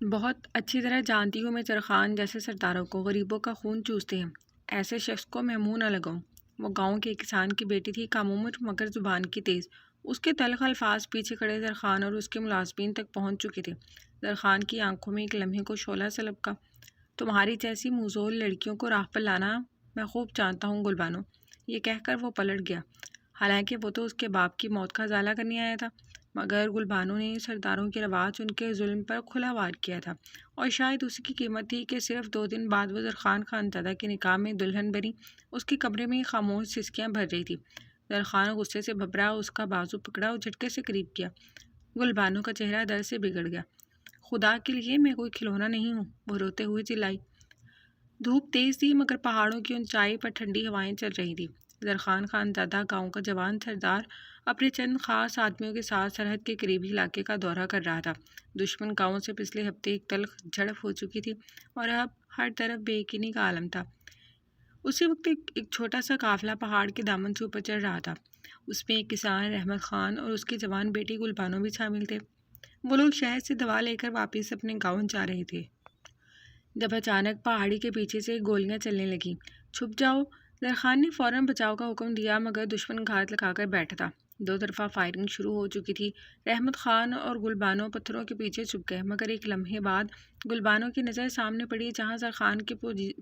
بہت اچھی طرح جانتی ہوں میں چرخان جیسے سرداروں کو غریبوں کا خون چوستے ہیں۔ ایسے شخص کو میں منہ نہ لگاؤں۔ وہ گاؤں کے ایک کسان کی بیٹی تھی، کم عمر مگر زبان کی تیز۔ اس کے تلخ الفاظ پیچھے کھڑے زرخان اور اس کے ملازمین تک پہنچ چکے تھے۔ زرخان کی آنکھوں میں ایک لمحے کو شعلہ سے لپکا۔ تمہاری جیسی موزول لڑکیوں کو راہ پر لانا میں خوب جانتا ہوں گل بانو۔ یہ کہہ کر وہ پلٹ گیا۔ حالانکہ وہ تو اس کے باپ کی موت کا ازالہ کرنے آیا تھا، مگر گل بانو نے سرداروں کی رواج ان کے ظلم پر کھلا وار کیا تھا، اور شاید اسی کی قیمت تھی کہ صرف 2 دن بعد وہ زرخان خانزادہ کے نکاح میں دلہن بنی۔ اس کے کمرے میں خاموش سسکیاں بھر رہی تھی۔ زرخان غصے سے بھبرا، اس کا بازو پکڑا اور جھٹکے سے قریب کیا۔ گل بانو کا چہرہ درد سے بگڑ گیا۔ خدا کے لیے میں کوئی کھلونا نہیں ہوں، وہ روتے ہوئے چلائی۔ دھوپ تیز تھی مگر پہاڑوں کی اونچائی پر ٹھنڈی ہوائیں چل رہی تھی۔ زرخان خانزادہ گاؤں کا جوان سردار اپنے چند خاص آدمیوں کے ساتھ سرحد کے قریبی علاقے کا دورہ کر رہا تھا۔ دشمن گاؤں سے پچھلے ہفتے ایک تلخ جھڑپ ہو چکی تھی اور اب ہر طرف بے یقینی کا عالم تھا۔ اسی وقت ایک چھوٹا سا قافلہ پہاڑ کے دامن سے اوپر چڑھ رہا تھا۔ اس میں ایک کسان رحمت خان اور اس کی جوان بیٹی گل بانو بھی شامل تھے۔ وہ لوگ شہر سے دوا لے کر واپس اپنے گاؤں جا رہے تھے جب اچانک پہاڑی کے پیچھے سے گولیاں چلنے لگیں۔ چھپ جاؤ! زرخان نے فوراً بچاؤ کا حکم دیا، مگر دشمن گھات لگا کر بیٹھا تھا۔ دو طرفہ فائرنگ شروع ہو چکی تھی۔ رحمت خان اور گل بانو پتھروں کے پیچھے چھپ گئے، مگر ایک لمحے بعد گل بانو کی نظر سامنے پڑی جہاں زرخان کی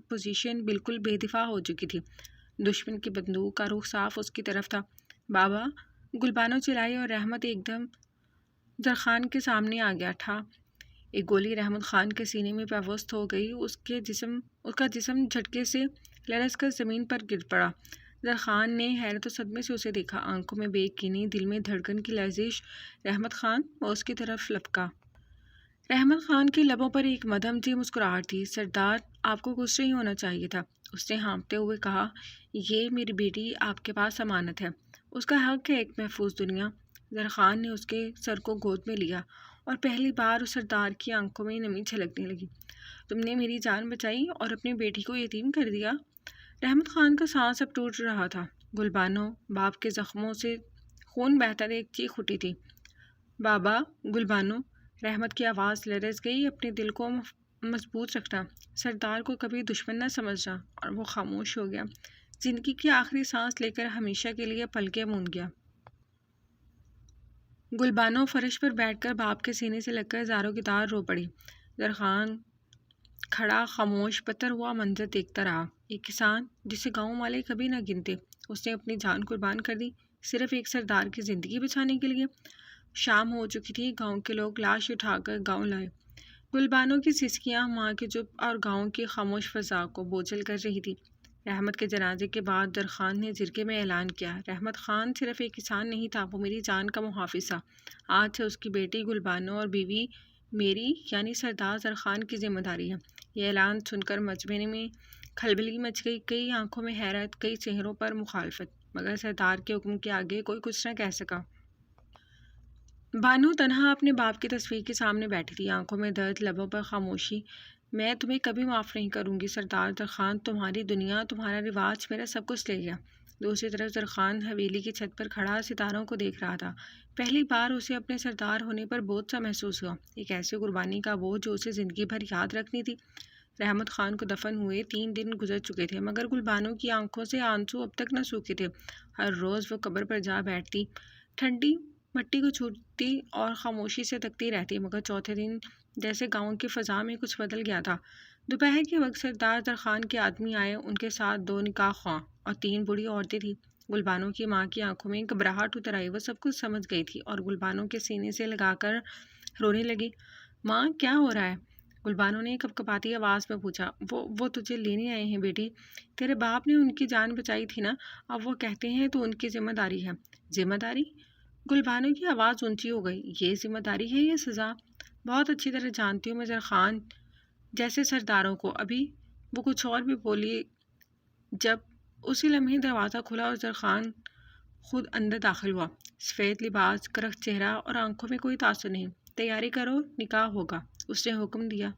پوزیشن بالکل بے دفاع ہو چکی تھی۔ دشمن کی بندوق کا رخ صاف اس کی طرف تھا۔ بابا! گل بانو چلائی اور رحمت ایک دم زرخان کے سامنے آ گیا تھا۔ ایک گولی رحمت خان کے سینے میں پیوست ہو گئی۔ اس کا جسم جھٹکے سے لرز کر زمین پر گر پڑا۔ زرخان نے حیرت و صدمے سے اسے دیکھا، آنکھوں میں بے یقینی، دل میں دھڑکن کی لرزش۔ رحمت خان! وہ اس کی طرف لپکا۔ رحمت خان کے لبوں پر ایک مدھم سی مسکراہٹ تھی۔ سردار، آپ کو غصے ہی ہونا چاہیے تھا، اس نے ہانپتے ہوئے کہا۔ یہ میری بیٹی آپ کے پاس امانت ہے، اس کا حق ہے ایک محفوظ دنیا۔ زرخان نے اس کے سر کو گود میں لیا اور پہلی بار اس سردار کی آنکھوں میں نمی چھلکنے لگی۔ تم نے میری جان بچائی اور اپنی بیٹی کو یتیم کر دیا۔ رحمت خان کا سانس اب ٹوٹ رہا تھا۔ گل بانو باپ کے زخموں سے خون بہتا دیکھ چیخ اٹھی تھی۔ بابا! گل بانو! رحمت کی آواز لرز گئی۔ اپنے دل کو مضبوط رکھنا، سردار کو کبھی دشمن نہ سمجھنا۔ اور وہ خاموش ہو گیا، زندگی کی آخری سانس لے کر ہمیشہ کے لیے پلکیں موند گیا۔ گل بانو فرش پر بیٹھ کر باپ کے سینے سے لگ کر زاروں کی طرح رو پڑی۔ زرخان کھڑا خاموش بدتر ہوا منظر دیکھتا رہا۔ ایک کسان جسے گاؤں والے کبھی نہ گنتے، اس نے اپنی جان قربان کر دی صرف ایک سردار کی زندگی بچانے کے لیے۔ شام ہو چکی تھی، گاؤں کے لوگ لاش اٹھا کر گاؤں لائے۔ گل بانو کی سسکیاں ماں کی چپ اور گاؤں کی خاموش فضا کو بوجھل کر رہی تھی۔ رحمت کے جنازے کے بعد زرخان نے جرگے میں اعلان کیا، رحمت خان صرف ایک کسان نہیں تھا، وہ میری جان کا محافظ تھا۔ آج سے اس کی بیٹی گل بانو اور بیوی میری یعنی سردار زرخان کی ذمہ داری ہے۔ یہ اعلان سن کر مجمع میں کھلبلی مچ گئی، کئی آنکھوں میں حیرت، کئی چہروں پر مخالفت، مگر سردار کے حکم کے آگے کوئی کچھ نہ کہہ سکا۔ بانو تنہا اپنے باپ کی تصویر کے سامنے بیٹھی تھی، آنکھوں میں درد، لبوں پر خاموشی۔ میں تمہیں کبھی معاف نہیں کروں گی سردار زرخان، تمہاری دنیا، تمہارا رواج، میرا سب کچھ لے گیا۔ دوسری طرف زرخان حویلی کی چھت پر کھڑا ستاروں کو دیکھ رہا تھا۔ پہلی بار اسے اپنے سردار ہونے پر بوجھ سا محسوس ہوا، ایک ایسی قربانی کا بوجھ جو اسے زندگی بھر یاد رکھنی تھی۔ رحمت خان کو دفن ہوئے 3 دن گزر چکے تھے، مگر گل بانو کی آنکھوں سے آنسو اب تک نہ سوکھے تھے۔ ہر روز وہ قبر پر جا بیٹھتی، ٹھنڈی مٹی کو چھوتی اور خاموشی سے تکتی رہتی، مگر چوتھے دن جیسے گاؤں کی فضا میں کچھ بدل گیا تھا۔ دوپہر کے وقت سردار زرخان کے آدمی آئے، ان کے ساتھ 2 نکاح خواں اور 3 بوڑھی عورتیں تھیں۔ گل بانو کی ماں کی آنکھوں میں گھبراہٹ اتر آئی، وہ سب کچھ سمجھ گئی تھی اور گل بانو کے سینے سے لگا کر رونے لگی۔ ماں، کیا ہو رہا ہے؟ گل بانو نے کپکپاتی آواز میں پوچھا۔ وہ تجھے لینے آئے ہیں بیٹی، تیرے باپ نے ان کی جان بچائی تھی نا، اب وہ کہتے ہیں تو ان کی ذمہ داری ہے۔ ذمہ داری؟ گل بانو کی آواز اونچی ہو گئی۔ یہ ذمہ داری ہے یا سزا؟ بہت اچھی طرح جانتی ہوں میں زرخان جیسے سرداروں کو۔ ابھی وہ کچھ اور بھی بولی جب اسی لمحے دروازہ کھلا اور زرخان خود اندر داخل ہوا۔ سفید لباس، کرخت چہرہ اور آنکھوں میں کوئی تاثر نہیں۔ تیاری کرو، نکاح ہوگا، اس نے حکم دیا۔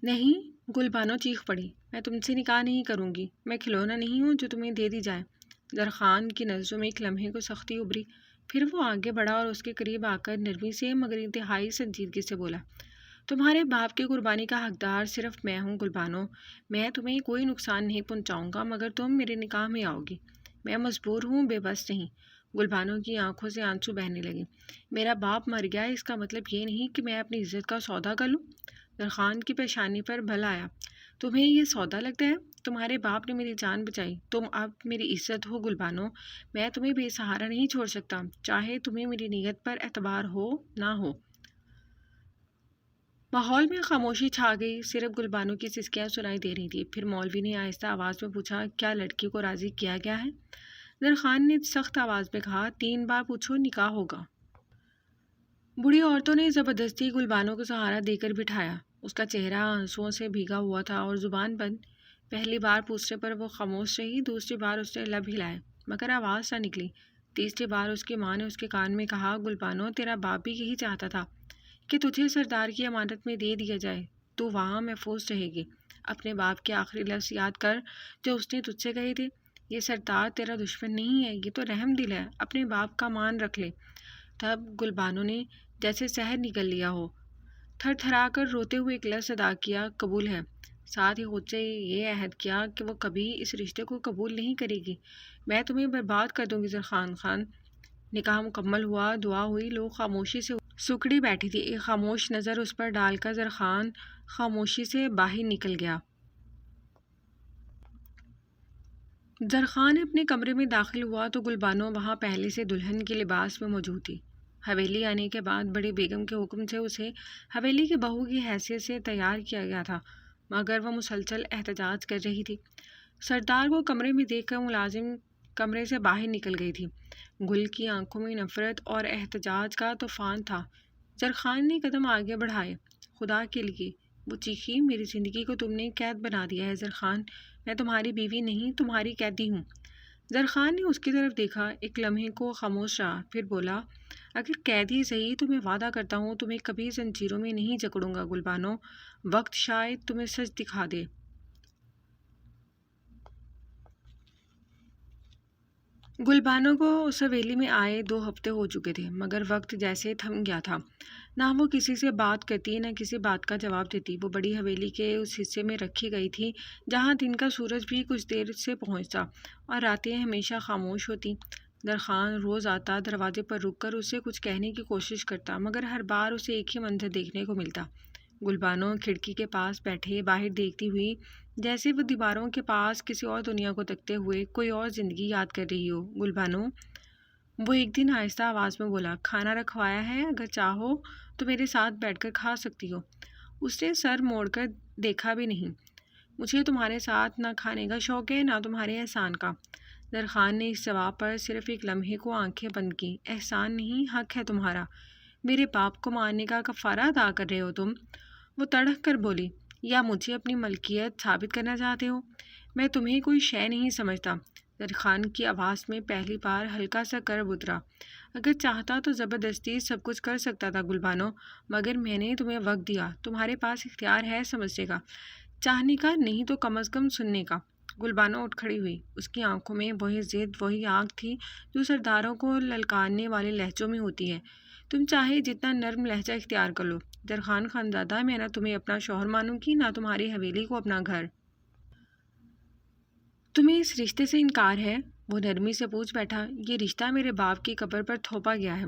نہیں! گل بانو چیخ پڑی، میں تم سے نکاح نہیں کروں گی، میں کھلونا نہیں ہوں جو تمہیں دے دی جائے۔ زرخان کی نظروں میں ایک لمحے کو سختی ابھری، پھر وہ آگے بڑھا اور اس کے قریب آ کر نرمی سے مگر انتہائی سنجیدگی سے بولا، تمہارے باپ کی قربانی کا حقدار صرف میں ہوں گلبانو۔ میں تمہیں کوئی نقصان نہیں پہنچاؤں گا مگر تم میرے نکاح میں آؤ گی۔ میں مجبور ہوں، بے بس نہیں۔ گلبانو کی آنکھوں سے آنسو بہنے لگے۔ میرا باپ مر گیا، اس کا مطلب یہ نہیں کہ میں اپنی عزت کا سودا کر لوں۔ درخان کی پیشانی پر بل آیا۔ تمہیں یہ سودا لگتا ہے؟ تمہارے باپ نے میری جان بچائی، تم اب میری عزت ہو گلبانو۔ میں تمہیں بے سہارا نہیں چھوڑ سکتا، چاہے تمہیں میری نیت پر اعتبار ہو نہ ہو۔ ماحول میں خاموشی چھا گئی، صرف گلبانو کی سسکیاں سنائی دے رہی تھی۔ پھر مولوی نے آہستہ آواز میں پوچھا، کیا لڑکی کو راضی کیا گیا ہے؟ درخان نے سخت آواز میں کہا، 3 بار پوچھو، نکاح ہوگا۔ بوڑھی عورتوں نے زبردستی گلبانو کو سہارا دے کر بٹھایا۔ اس کا چہرہ آنسوؤں سے بھیگا ہوا تھا اور زبان بند۔ پہلی بار پوچھنے پر وہ خاموش رہی، دوسری بار اس نے لب ہلائے مگر آواز نہ نکلی، تیسری بار اس کی ماں نے اس کے کان میں کہا، گلبانو تیرا باپ بھی یہی چاہتا تھا کہ تجھے سردار کی امانت میں دے دیا جائے، تو وہاں محفوظ رہے گی۔ اپنے باپ کے آخری لفظ یاد کر جو اس نے تجھ سے کہے تھے، یہ سردار تیرا دشمن نہیں ہے، یہ تو رحم دل ہے، اپنے باپ کا مان رکھ لے۔ تب گلبانو نے جیسے زہر نگل لیا ہو، تھر تھرا کر روتے ہوئے ایک لفظ ادا کیا، قبول ہے۔ ساتھ ہی خود سے یہ عہد کیا کہ وہ کبھی اس رشتے کو قبول نہیں کرے گی۔ میں تمہیں برباد کر دوں گی درخان خان۔ نکاح مکمل ہوا، دعا ہوئی، لوگ خاموشی سے سکڑی بیٹھی تھی۔ ایک خاموش نظر اس پر ڈال کر درخان خاموشی سے باہر نکل گیا۔ درخان اپنے کمرے میں داخل ہوا تو گلبانو وہاں پہلے سے دلہن کے لباس میں موجود تھی۔ حویلی آنے کے بعد بڑی بیگم کے حکم سے اسے حویلی کی بہو کی حیثیت سے تیار کیا گیا تھا، مگر وہ مسلسل احتجاج کر رہی تھی۔ سردار کو کمرے میں دیکھ کر ملازم کمرے سے باہر نکل گئی تھی۔ گل کی آنکھوں میں نفرت اور احتجاج کا طوفان تھا۔ درخان نے قدم آگے بڑھائے، خدا کے لیے، وہ چیخی، میری زندگی کو تم نے قید بنا دیا ہے زرخان، میں تمہاری بیوی نہیں، تمہاری قیدی ہوں۔ زرخان نے اس کی طرف دیکھا، ایک لمحے کو خاموش رہا، پھر بولا، اگر قید ہی صحیح تو میں وعدہ کرتا ہوں تمہیں کبھی زنجیروں میں نہیں جکڑوں گا گلبانو، وقت شاید تمہیں سچ دکھا دے۔ گلبانو کو اس حویلی میں آئے 2 ہفتے ہو چکے تھے، مگر وقت جیسے تھم گیا تھا۔ نہ وہ کسی سے بات کرتی، نہ کسی بات کا جواب دیتی۔ وہ بڑی حویلی کے اس حصے میں رکھی گئی تھی جہاں دن کا سورج بھی کچھ دیر سے پہنچتا اور راتیں ہمیشہ خاموش ہوتی۔ درخان روز آتا، دروازے پر رک کر اسے کچھ کہنے کی کوشش کرتا، مگر ہر بار اسے ایک ہی منظر دیکھنے کو ملتا۔ گلبانو کھڑکی کے پاس بیٹھے باہر دیکھتی ہوئی، جیسے وہ دیواروں کے پاس کسی اور دنیا کو تکتے ہوئے کوئی اور زندگی یاد کر رہی ہو۔ گلبانو، وہ ایک دن آہستہ آواز میں بولا، کھانا رکھوایا ہے، اگر چاہو تو میرے ساتھ بیٹھ کر کھا سکتی ہو۔ اس نے سر موڑ کر دیکھا بھی نہیں۔ مجھے تمہارے ساتھ نہ کھانے کا شوق ہے، نہ تمہارے احسان کا۔ درخان نے اس جواب پر صرف ایک لمحے کو آنکھیں بند کی۔ احسان نہیں، حق ہے تمہارا، میرے باپ کو مارنے کا کفارہ ادا کر رہے ہو تم۔ وہ تڑک کر بولی، یا مجھے اپنی ملکیت ثابت کرنا چاہتے ہو؟ میں تمہیں کوئی شے نہیں سمجھتا۔ درخان کی آواز میں پہلی بار ہلکا سا کرب اترا۔ اگر چاہتا تو زبردستی سب کچھ کر سکتا تھا گلبانو، مگر میں نے تمہیں وقت دیا، تمہارے پاس اختیار ہے سمجھنے کا، چاہنے کا نہیں تو کم از کم سننے کا۔ گلبانو اٹھ کھڑی ہوئی، اس کی آنکھوں میں وہی ضد، وہی آنکھ تھی جو سرداروں کو للکارنے والے لہجوں میں ہوتی ہے۔ تم چاہے جتنا نرم لہجہ اختیار کر لو، درخان خانزادہ، میں نہ تمہیں اپنا شوہر مانوں گی، نہ تمہاری حویلی کو اپنا گھر۔ تمہیں اس رشتے سے انکار ہے؟ وہ نرمی سے پوچھ بیٹھا۔ یہ رشتہ میرے باپ کی قبر پر تھوپا گیا ہے،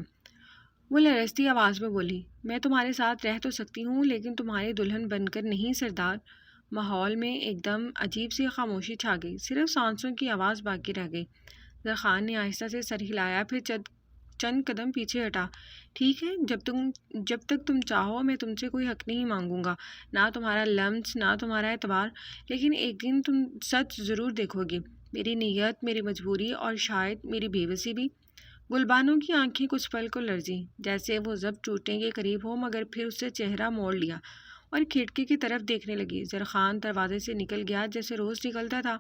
وہ لرزتی آواز میں بولی۔ میں تمہارے ساتھ رہ تو سکتی ہوں لیکن تمہاری دلہن بن کر نہیں سردار۔ ماحول میں ایک دم عجیب سی خاموشی چھا گئی، صرف سانسوں کی آواز باقی رہ گئی۔ درخان نے آہستہ سے سر ہلایا، پھر چند قدم پیچھے ہٹا۔ ٹھیک ہے، جب تک تم چاہو میں تم سے کوئی حق نہیں مانگوں گا، نہ تمہارا لمس، نہ تمہارا اعتبار، لیکن ایک دن تم سچ ضرور دیکھو گی، میری نیت، میری مجبوری اور شاید میری بے بسی بھی۔ گلبانو کی آنکھیں کچھ پل کو لرزیں، جیسے وہ ضبط ٹوٹنے کے قریب ہو، مگر پھر اس سے چہرہ موڑ لیا اور کھڑکی کی طرف دیکھنے لگی۔ زرخان دروازے سے نکل گیا جیسے روز نکلتا تھا،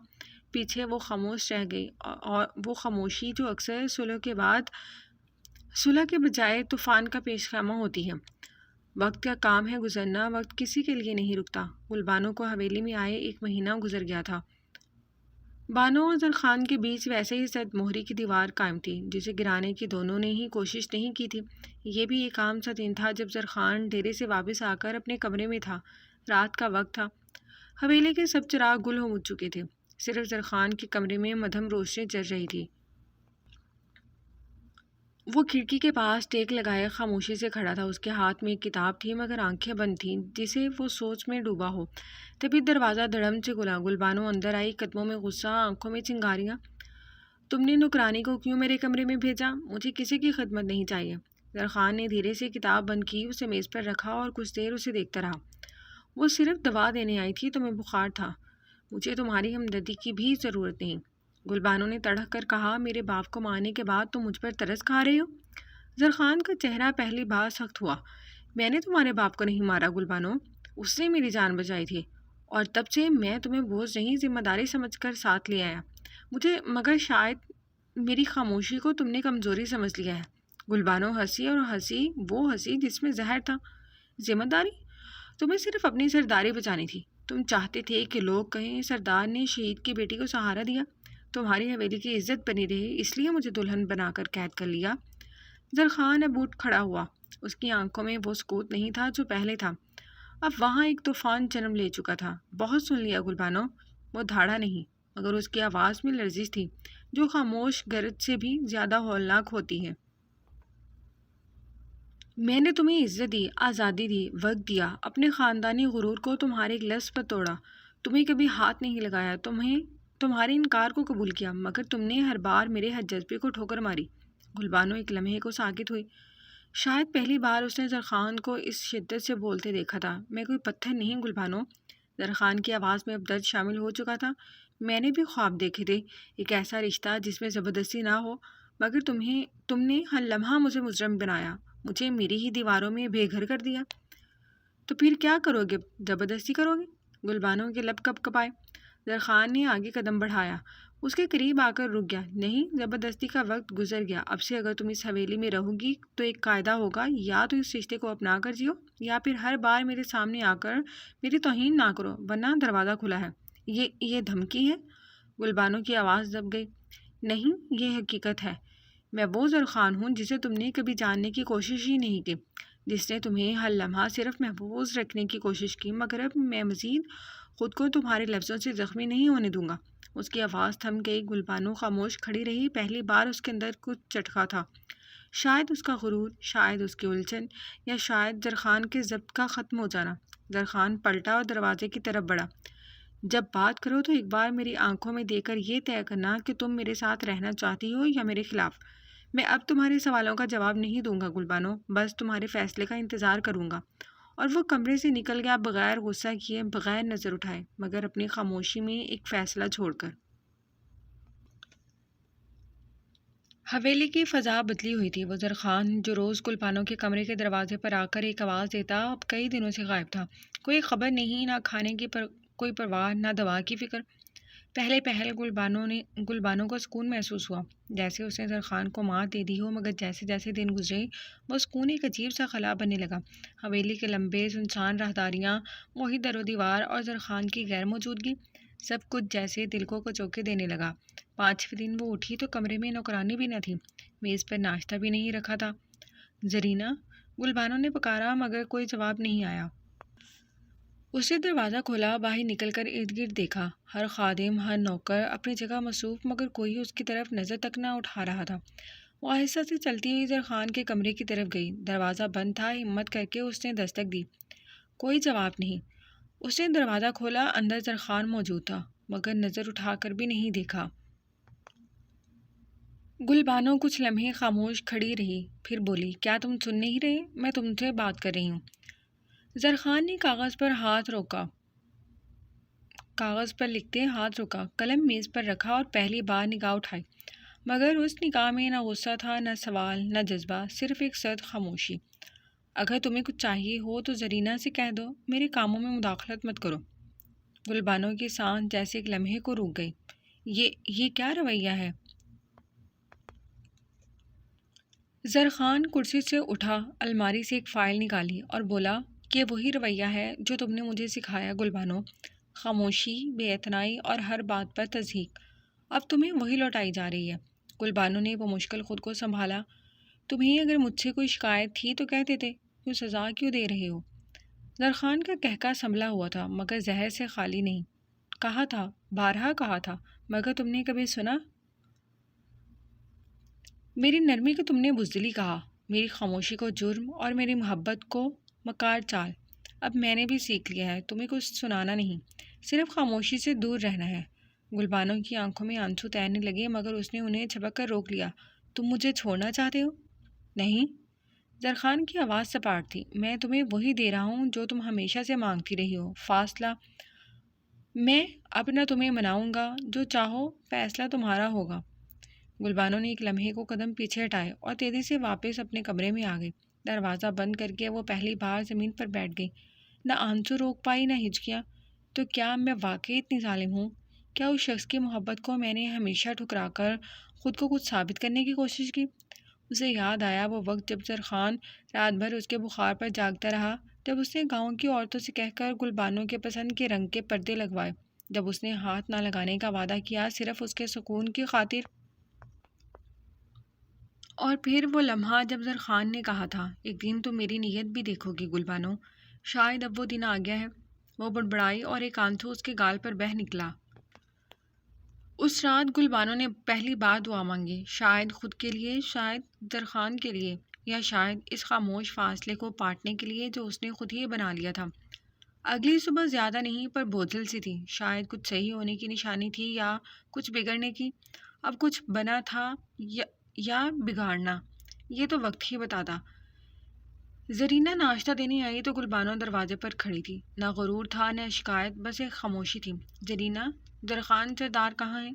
پیچھے وہ خاموش رہ گئی، اور وہ خاموشی جو اکثر صلح کے بجائے طوفان کا پیش خیمہ ہوتی ہے۔ وقت کا کام ہے گزرنا، وقت کسی کے لیے نہیں رکتا۔ گلبانو کو حویلی میں آئے 1 مہینہ گزر گیا تھا۔ بانو اور زرخان کے بیچ ویسے ہی سد مہری کی دیوار قائم تھی جسے گرانے کی دونوں نے ہی کوشش نہیں کی تھی۔ یہ بھی ایک عام سا دن تھا جب زرخان ڈیرے سے واپس آ کر اپنے کمرے میں تھا۔ رات کا وقت تھا، حویلی کے سب چراغ گل ہو چکے تھے، صرف زرخان کے کمرے میں مدھم روشنی جل رہی تھی۔ وہ کھڑکی کے پاس ٹیک لگائے خاموشی سے کھڑا تھا۔ اس کے ہاتھ میں ایک کتاب تھی مگر آنکھیں بند تھیں جسے وہ سوچ میں ڈوبا ہو۔ تبھی دروازہ دھڑم سے کھلا، گلبانو اندر آئی، قدموں میں غصہ، آنکھوں میں چنگاریاں۔ تم نے نوکرانی کو کیوں میرے کمرے میں بھیجا؟ مجھے کسی کی خدمت نہیں چاہیے۔ زرخان نے دھیرے سے کتاب بند کی، اسے میز پر رکھا اور کچھ دیر اسے دیکھتا رہا۔ وہ صرف دوا دینے آئی تھی، تمہیں بخار تھا، مجھے تمہاری ہمدردی کی بھی ضرورت نہیں۔ گلبانو نے تڑک کر کہا، میرے باپ کو مارنے کے بعد تم مجھ پر ترس کھا رہے ہو؟ زرخان کا چہرہ پہلی بار سخت ہوا۔ میں نے تمہارے باپ کو نہیں مارا گلبانو، اس نے میری جان بچائی تھی، اور تب سے میں تمہیں بوجھ نہیں ذمہ داری سمجھ کر ساتھ لے آیا۔ مگر شاید میری خاموشی کو تم نے کمزوری سمجھ لیا ہے۔ گلبانو ہنسی، اور ہنسی وہ ہنسی جس میں زہر تھا۔ ذمہ داری؟ تمہیں صرف اپنی سرداری بچانی تھی۔ تم چاہتے تھے کہ لوگ کہیں سردار نے شہید کی بیٹی کو سہارا دیا، تمہاری حویلی کی عزت بنی رہے، اس لیے مجھے دلہن بنا کر قید کر لیا۔ زرخان اب اٹھ کھڑا ہوا، اس کی آنکھوں میں وہ سکوت نہیں تھا جو پہلے تھا، اب وہاں ایک طوفان جنم لے چکا تھا۔ بہت سن لیا گلبانو، وہ دھاڑا نہیں، مگر اس کی آواز میں لرزش تھی جو خاموش گرج سے بھی زیادہ ہولناک ہوتی ہے۔ میں نے تمہیں عزت دی، آزادی دی، وقت دیا، اپنے خاندانی غرور کو تمہارے ایک لفظ پر توڑا، تمہیں کبھی ہاتھ نہیں لگایا، تمہارے انکار کو قبول کیا، مگر تم نے ہر بار میرے حد جذبے کو ٹھوکر ماری۔ گلبانو ایک لمحے کو ساکت ہوئی۔ شاید پہلی بار اس نے زرخان کو اس شدت سے بولتے دیکھا تھا۔ میں کوئی پتھر نہیں گلبانو۔ زرخان کی آواز میں اب درد شامل ہو چکا تھا۔ میں نے بھی خواب دیکھے تھے، ایک ایسا رشتہ جس میں زبردستی نہ ہو، مگر تم نے ہر لمحہ مجھے مجرم بنایا، مجھے میری ہی دیواروں میں بے گھر کر دیا۔ تو پھر کیا کرو گے؟ زبردستی کرو گے؟ گلبانو کے لب کپ کپائے۔ زرخان نے آگے قدم بڑھایا، اس کے قریب آ کر رک گیا۔ نہیں، زبردستی کا وقت گزر گیا۔ اب سے اگر تم اس حویلی میں رہو گی تو ایک قاعدہ ہوگا، یا تو اس رشتے کو اپنا کر جیو، یا پھر ہر بار میرے سامنے آ کر میری توہین نہ کرو، ورنہ دروازہ کھلا ہے۔ یہ دھمکی ہے؟ گلبانو کی آواز دب گئی۔ نہیں، یہ حقیقت ہے۔ میں وہ زرخان ہوں جسے تم نے کبھی جاننے کی کوشش ہی نہیں کی، جس نے تمہیں ہر لمحہ صرف محفوظ رکھنے کی کوشش کی، مگر اب میں مزید خود کو تمہارے لفظوں سے زخمی نہیں ہونے دوں گا۔ اس کی آواز تھم گئی۔ گلبانو خاموش کھڑی رہی۔ پہلی بار اس کے اندر کچھ چٹکا تھا، شاید اس کا غرور، شاید اس کی الجھن، یا شاید زرخان کے ضبط کا ختم ہو جانا۔ زرخان پلٹا اور دروازے کی طرف بڑھا۔ جب بات کرو تو ایک بار میری آنکھوں میں دیکھ کر یہ طے کرنا کہ تم میرے ساتھ رہنا چاہتی ہو یا میرے خلاف۔ میں اب تمہارے سوالوں کا جواب نہیں دوں گا گلبانو، بس تمہارے فیصلے کا انتظار کروں گا۔ اور وہ کمرے سے نکل گیا، بغیر غصہ کیے، بغیر نظر اٹھائے، مگر اپنی خاموشی میں ایک فیصلہ چھوڑ کر۔ حویلی کی فضا بدلی ہوئی تھی۔ وہ زرخان جو روز گلبانو کے کمرے کے دروازے پر آ کر ایک آواز دیتا، اب کئی دنوں سے غائب تھا۔ کوئی خبر نہیں، نہ کھانے کی کوئی پرواہ، نہ دوا کی فکر۔ پہل گلبانو کو سکون محسوس ہوا، جیسے اس نے زرخان کو مار دے دی ہو، مگر جیسے جیسے دن گزرے وہ سکون ایک عجیب سا خلا بننے لگا۔ حویلی کے لمبے سنسان راہداریاں، وہی در و دیوار، اور زرخان کی غیر موجودگی، سب کچھ جیسے دل کو کچوکے دینے لگا۔ 5ویں دن وہ اٹھی تو کمرے میں نوکرانی بھی نہ تھی، میز پر ناشتہ بھی نہیں رکھا تھا۔ زرینہ، گلبانو نے پکارا، مگر کوئی جواب نہیں آیا۔ اس نے دروازہ کھولا، باہر نکل کر ارد گرد دیکھا۔ ہر خادم، ہر نوکر اپنی جگہ مصروف، مگر کوئی اس کی طرف نظر تک نہ اٹھا رہا تھا۔ وہ آہستہ سے چلتی ہوئی زرخان کے کمرے کی طرف گئی۔ دروازہ بند تھا۔ ہمت کر کے اس نے دستک دی، کوئی جواب نہیں۔ اس نے دروازہ کھولا، اندر زرخان موجود تھا، مگر نظر اٹھا کر بھی نہیں دیکھا۔ گلبانو کچھ لمحے خاموش کھڑی رہی، پھر بولی، کیا تم سن نہیں رہے؟ میں تم سے بات کر رہی ہوں۔ زرخان نے کاغذ پر لکھتے ہاتھ روکا، قلم میز پر رکھا اور پہلی بار نگاہ اٹھائی، مگر اس نگاہ میں نہ غصہ تھا، نہ سوال، نہ جذبہ، صرف ایک سرد خاموشی۔ اگر تمہیں کچھ چاہیے ہو تو زرینہ سے کہہ دو، میرے کاموں میں مداخلت مت کرو۔ گلبانو کی سانس جیسے ایک لمحے کو رک گئی۔ یہ کیا رویہ ہے؟ زرخان کرسی سے اٹھا، الماری سے ایک فائل نکالی اور بولا، یہ وہی رویہ ہے جو تم نے مجھے سکھایا گلبانو، خاموشی، بے اعتنائی اور ہر بات پر تصدیق۔ اب تمہیں وہی لوٹائی جا رہی ہے۔ گلبانو نے وہ مشکل خود کو سنبھالا۔ تمہیں اگر مجھ سے کوئی شکایت تھی تو کہتے تھے، کیوں سزا کیوں دے رہے ہو؟ زرخان کا کہکا سنبھلا ہوا تھا مگر زہر سے خالی نہیں۔ کہا تھا، بارہا کہا تھا، مگر تم نے کبھی سنا؟ میری نرمی کو تم نے بزدلی کہا، میری خاموشی کو جرم اور میری محبت کو مکار چال۔ اب میں نے بھی سیکھ لیا ہے، تمہیں کچھ سنانا نہیں، صرف خاموشی سے دور رہنا ہے۔ گلبانو کی آنکھوں میں آنسو تیرنے لگے مگر اس نے انہیں چھپک کر روک لیا۔ تم مجھے چھوڑنا چاہتے ہو؟ نہیں۔ زرخان کی آواز سپاٹ تھی۔ میں تمہیں وہی دے رہا ہوں جو تم ہمیشہ سے مانگتی رہی ہو، فاصلہ۔ میں اب نہ تمہیں مناؤں گا، جو چاہو فیصلہ تمہارا ہوگا۔ گلبانو نے ایک لمحے کو قدم پیچھے ہٹائے اور تیزی سے واپس اپنے کمرے میں آ گئی۔ دروازہ بند کر کے وہ پہلی بار زمین پر بیٹھ گئی۔ نہ آنسو روک پائی نہ ہچکیاں۔ تو کیا میں واقعی اتنی ظالم ہوں؟ کیا اس شخص کی محبت کو میں نے ہمیشہ ٹھکرا کر خود کو کچھ ثابت کرنے کی کوشش کی؟ اسے یاد آیا وہ وقت جب زرخان رات بھر اس کے بخار پر جاگتا رہا، جب اس نے گاؤں کی عورتوں سے کہہ کر گلبانو کے پسند کے رنگ کے پردے لگوائے، جب اس نے ہاتھ نہ لگانے کا وعدہ کیا صرف اس کے سکون کی خاطر۔ اور پھر وہ لمحہ جب زرخان نے کہا تھا، ایک دن تم میری نیت بھی دیکھو گی گلبانو، شاید اب وہ دن آ گیا ہے۔ وہ بڑبڑائی اور ایک آنسو اس کے گال پر بہہ نکلا۔ اس رات گلبانو نے پہلی بار دعا مانگی، شاید خود کے لیے، شاید زرخان کے لیے، یا شاید اس خاموش فاصلے کو پاٹنے کے لیے جو اس نے خود ہی بنا لیا تھا۔ اگلی صبح زیادہ نہیں پر بوجھل سی تھی، شاید کچھ صحیح ہونے کی نشانی تھی یا کچھ بگڑنے کی۔ اب کچھ بنا تھا یا بگاڑنا، یہ تو وقت ہی بتاتا۔ زرینہ ناشتہ دینے آئی تو گلبانو دروازے پر کھڑی تھی۔ نہ غرور تھا نہ شکایت، بس ایک خاموشی تھی۔ زرینہ، زرخان سردار کہاں ہے؟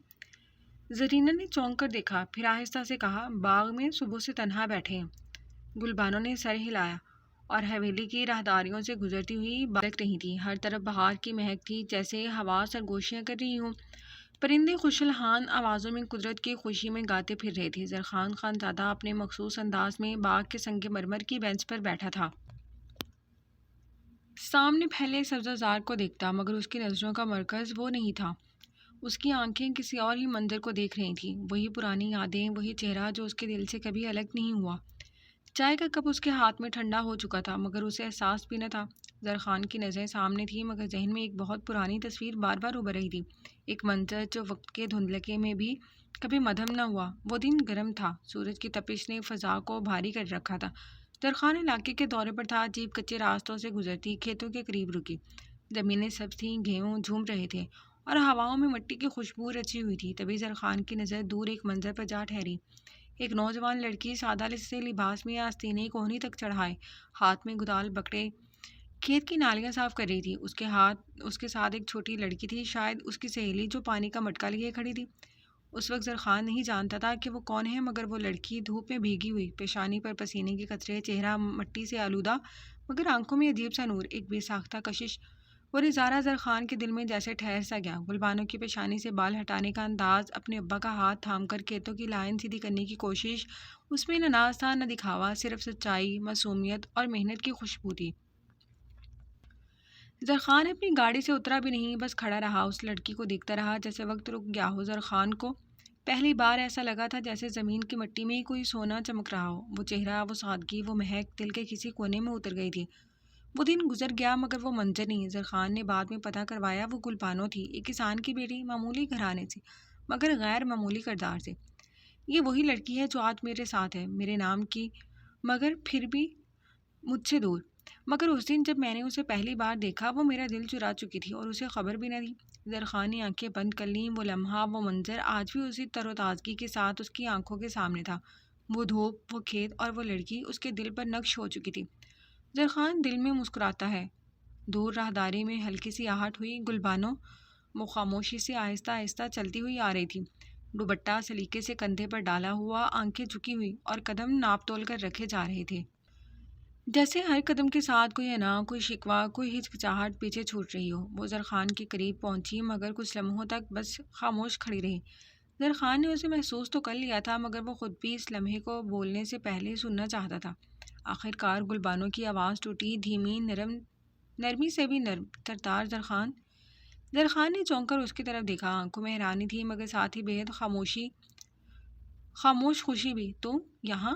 زرینہ نے چونک کر دیکھا، پھر آہستہ سے کہا، باغ میں صبح سے تنہا بیٹھے ہیں۔ گلبانو نے سر ہلایا اور حویلی کی راہداریوں سے گزرتی ہوئی بارک رہی تھی۔ ہر طرف بہار کی مہک تھی، جیسے ہوا سرگوشیاں کر رہی ہوں۔ پرندے خوشلحان آوازوں میں قدرت کی خوشی میں گاتے پھر رہے تھے۔ زرخان خان زادہ اپنے مخصوص انداز میں باغ کے سنگ مرمر کی بینچ پر بیٹھا تھا۔ سامنے پھیلے سبزہ کو دیکھتا مگر اس کی نظروں کا مرکز وہ نہیں تھا۔ اس کی آنکھیں کسی اور ہی منظر کو دیکھ رہی تھیں، وہی پرانی یادیں، وہی چہرہ جو اس کے دل سے کبھی الگ نہیں ہوا۔ چائے کا کپ اس کے ہاتھ میں ٹھنڈا ہو چکا تھا مگر اسے احساس بھی نہ تھا۔ زرخان کی نظریں سامنے تھیں مگر ذہن میں ایک بہت پرانی تصویر بار بار ابھر رہی تھی، ایک منظر جو وقت کے دھندلکے میں بھی کبھی مدھم نہ ہوا۔ وہ دن گرم تھا، سورج کی تپش نے فضا کو بھاری کر رکھا تھا۔ زرخان علاقے کے دورے پر تھا، جیپ کچے راستوں سے گزرتی کھیتوں کے قریب رکی۔ زمینیں سبز تھیں، گیہوں جھوم رہے تھے اور ہواؤں میں مٹی کی خوشبو رچی ہوئی تھی۔ تبھی زرخان کی نظر دور ایک منظر پر جا ٹھہری۔ ایک نوجوان لڑکی سادہ سے لباس میں آستینے کوہنی تک چڑھائے، ہاتھ میں گدال پکڑے کھیت کی نالیاں صاف کر رہی تھی۔ اس کے ساتھ ایک چھوٹی لڑکی تھی، شاید اس کی سہیلی، جو پانی کا مٹکا لیے کھڑی تھی۔ اس وقت زرخان نہیں جانتا تھا کہ وہ کون ہے مگر وہ لڑکی دھوپ میں بھیگی ہوئی، پیشانی پر پسینے کے قطرے، چہرہ مٹی سے آلودہ مگر آنکھوں میں عجیب سا نور، ایک بے ساختہ کشش۔ وہ نظارہ زرخان کے دل میں جیسے ٹھہر سا گیا۔ گلبانو کی پیشانی سے بال ہٹانے کا انداز، اپنے ابا کا ہاتھ تھام کر کھیتوں کی لائن سیدھی کرنے کی کوشش، اس میں نہ ناز تھا نہ دکھاوا، صرف سچائی، معصومیت اور محنت کی خوشبو تھی۔ زرخان اپنی گاڑی سے اترا بھی نہیں، بس کھڑا رہا، اس لڑکی کو دیکھتا رہا جیسے وقت رک گیا ہو۔ زرخان کو پہلی بار ایسا لگا تھا جیسے زمین کی مٹی میں کوئی سونا چمک رہا ہو۔ وہ چہرہ، وہ سادگی، وہ مہک دل کے کسی کونے میں اتر گئی تھی۔ وہ دن گزر گیا مگر وہ منظر نہیں۔ زرخان نے بعد میں پتہ کروایا، وہ گلبانو تھی، ایک کسان کی بیٹی، معمولی گھرانے سے مگر غیر معمولی کردار سے۔ یہ وہی لڑکی ہے جو آج میرے ساتھ ہے، میرے نام کی مگر پھر بھی مجھ سے دور۔ مگر اس دن جب میں نے اسے پہلی بار دیکھا وہ میرا دل چرا چکی تھی اور اسے خبر بھی نہ تھی۔ زرخان نے آنکھیں بند کر لیں۔ وہ لمحہ، وہ منظر آج بھی اسی تر و تازگی کے ساتھ اس کی آنکھوں کے سامنے تھا۔ وہ دھوپ، وہ کھیت اور وہ لڑکی اس کے دل پر نقش ہو چکی تھی۔ زرخان دل میں مسکراتا ہے۔ دور راہداری میں ہلکی سی آہٹ ہوئی۔ گلبانو وہ خاموشی سے آہستہ آہستہ چلتی ہوئی آ رہی تھی، دوپٹہ سلیقے سے کندھے پر ڈالا ہوا، آنکھیں جھکی ہوئی اور قدم ناپ تول کر رکھے جا رہے تھے، جیسے ہر قدم کے ساتھ کوئی انا، کوئی شکوہ، کوئی ہچکچاہٹ پیچھے چھوٹ رہی ہو۔ وہ زرخان کے قریب پہنچی مگر کچھ لمحوں تک بس خاموش کھڑی رہی۔ زرخان نے اسے محسوس تو کر لیا تھا مگر وہ خود بھی اس لمحے کو بولنے سے پہلے سننا چاہتا تھا۔ آخر کار گلبانو کی آواز ٹوٹی، دھیمی، نرمی سے بھی نرم، سردار زرخان۔ زرخان نے چونک کر اس کی طرف دیکھا، آنکھوں میں حیرانی تھی مگر ساتھ ہی بےحد خاموش خوشی بھی۔ تو یہاں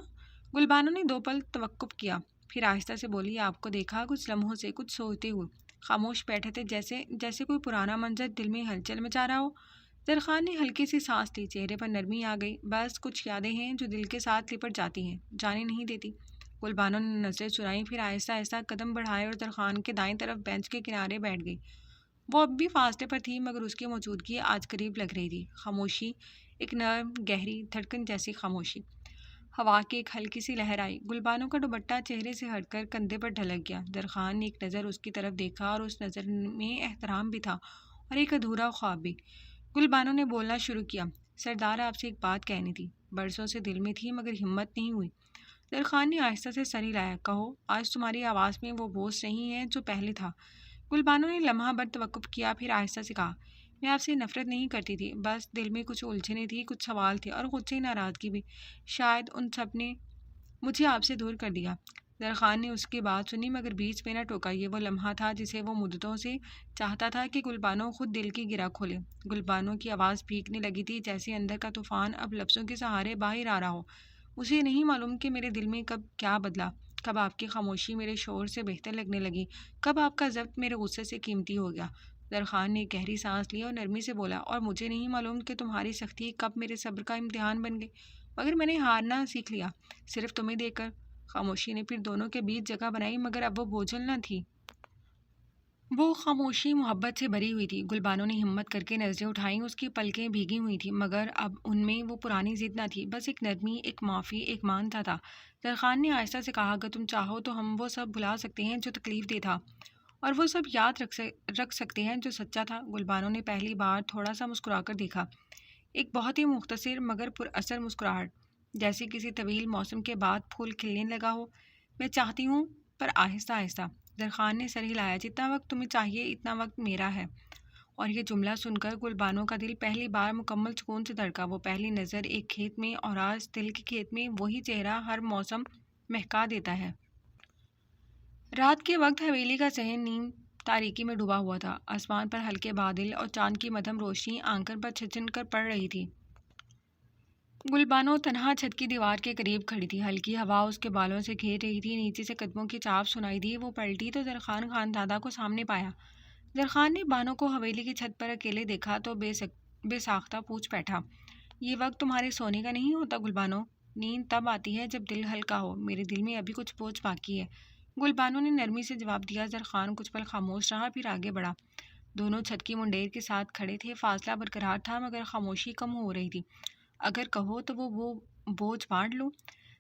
گلبانو نے 2 پل توقف کیا، پھر آہستہ سے بولی، آپ کو دیکھا کچھ لمحوں سے کچھ سوچتے ہوئے خاموش بیٹھے تھے، جیسے کوئی پرانا منظر دل میں ہلچل مچا رہا ہو۔ زرخان نے ہلکی سی سانس لی، چہرے پر نرمی آ گئی۔ بس کچھ یادیں ہیں جو دل کے ساتھ لپٹ جاتی ہیں، جانے نہیں دیتی۔ گلبانو نے نظریں چرائیں، پھر آہستہ آہستہ قدم بڑھائے اور زرخان کے دائیں طرف بینچ کے کنارے بیٹھ گئی۔ وہ اب بھی فاصلے پر تھی مگر اس کی موجودگی آج قریب لگ رہی تھی۔ خاموشی، ایک نرم گہری دھڑکن جیسی خاموشی۔ ہوا کی ایک ہلکی سی لہر آئی، گلبانو کا دوپٹہ چہرے سے ہٹ کر کندھے پر ڈھلک گیا۔ زرخان نے ایک نظر اس کی طرف دیکھا اور اس نظر میں احترام بھی تھا اور ایک ادھورا خواب بھی۔ گلبانو نے بولنا شروع کیا، سردار آپ سے ایک بات کہنی تھی، برسوں سے دل میں تھی مگر ہمت نہیں ہوئی۔ زرخان نے آہستہ سے سر ہلایا، کہو۔ آج تمہاری آواز میں وہ بوجھ نہیں ہے جو پہلے تھا۔ گلبانو نے لمحہ بھر توقف کیا، پھر آہستہ سے کہا، میں آپ سے نفرت نہیں کرتی تھی، بس دل میں کچھ الجھنیں تھی، کچھ سوال تھے اور خود سے ناراضگی بھی۔ شاید ان سب نے مجھے آپ سے دور کر دیا۔ زرخان نے اس کی بات سنی مگر بیچ میں نہ ٹوکا۔ یہ وہ لمحہ تھا جسے وہ مدتوں سے چاہتا تھا کہ گلبانو خود دل کی گرہ کھولے۔ گلبانو کی آواز بھیگنے لگی تھی، جیسے اندر کا طوفان اب لفظوں کے سہارے باہر آ رہا ہو۔ مجھے نہیں معلوم کہ میرے دل میں کب کیا بدلا، کب آپ کی خاموشی میرے شور سے بہتر لگنے لگی، کب آپ کا ضبط میرے غصے سے قیمتی ہو گیا۔ زرخان نے ایک گہری سانس لی اور نرمی سے بولا، اور مجھے نہیں معلوم کہ تمہاری سختی کب میرے صبر کا امتحان بن گئی، مگر میں نے ہارنا سیکھ لیا، صرف تمہیں دیکھ کر۔ خاموشی نے پھر دونوں کے بیچ جگہ بنائی مگر اب وہ بوجھل نہ تھی۔ وہ خاموشی محبت سے بھری ہوئی تھی۔ گلبانو نے ہمت کر کے نظریں اٹھائیں، اس کی پلکیں بھیگی ہوئی تھیں مگر اب ان میں وہ پرانی ضد نہ تھی، بس ایک نرمی، ایک معافی، ایک مانتا تھا۔ زرخان نے آہستہ سے کہا، اگر تم چاہو تو ہم وہ سب بھلا سکتے ہیں جو تکلیف دہ تھا، اور وہ سب یاد رکھ سکتے ہیں جو سچا تھا۔ گلبانو نے پہلی بار تھوڑا سا مسکرا کر دیکھا، ایک بہت ہی مختصر مگر پر اثر مسکراہٹ، جیسے کسی طویل موسم کے بعد پھول کھلنے لگا ہو۔ میں چاہتی ہوں، پر آہستہ آہستہ۔ زرخان نے سر ہلایا، جتنا وقت تمہیں چاہیے اتنا وقت میرا ہے۔ اور یہ جملہ سن کر گلبانو کا دل پہلی بار مکمل سکون سے دھڑکا۔ وہ پہلی نظر ایک کھیت میں، اور آج دل کے کھیت میں وہی چہرہ ہر موسم مہکا دیتا ہے۔ رات کے وقت حویلی کا صحن نیم تاریکی میں ڈوبا ہوا تھا۔ آسمان پر ہلکے بادل اور چاند کی مدھم روشنی آنگن پر چھچن کر پڑ رہی تھی۔ گلبانو تنہا چھت کی دیوار کے قریب کھڑی تھی، ہلکی ہوا اس کے بالوں سے گھیر رہی تھی، نیچے سے قدموں کی چاپ سنائی دی۔ وہ پلٹی تو زرخان خانزادہ کو سامنے پایا۔ زرخان نے بانو کو حویلی کی چھت پر اکیلے دیکھا تو بے ساختہ پوچھ بیٹھا، یہ وقت تمہارے سونے کا نہیں ہوتا گلبانو؟ نیند تب آتی ہے جب دل ہلکا ہو، میرے دل میں ابھی کچھ بوجھ باقی ہے، گلبانو نے نرمی سے جواب دیا۔ زرخان کچھ پل خاموش رہا، پھر آگے بڑھا۔ دونوں چھت کی منڈیر کے ساتھ کھڑے تھے، فاصلہ برقرار تھا مگر خاموشی کم ہو رہی تھی۔ اگر کہو تو وہ بوجھ بانٹ لوں؟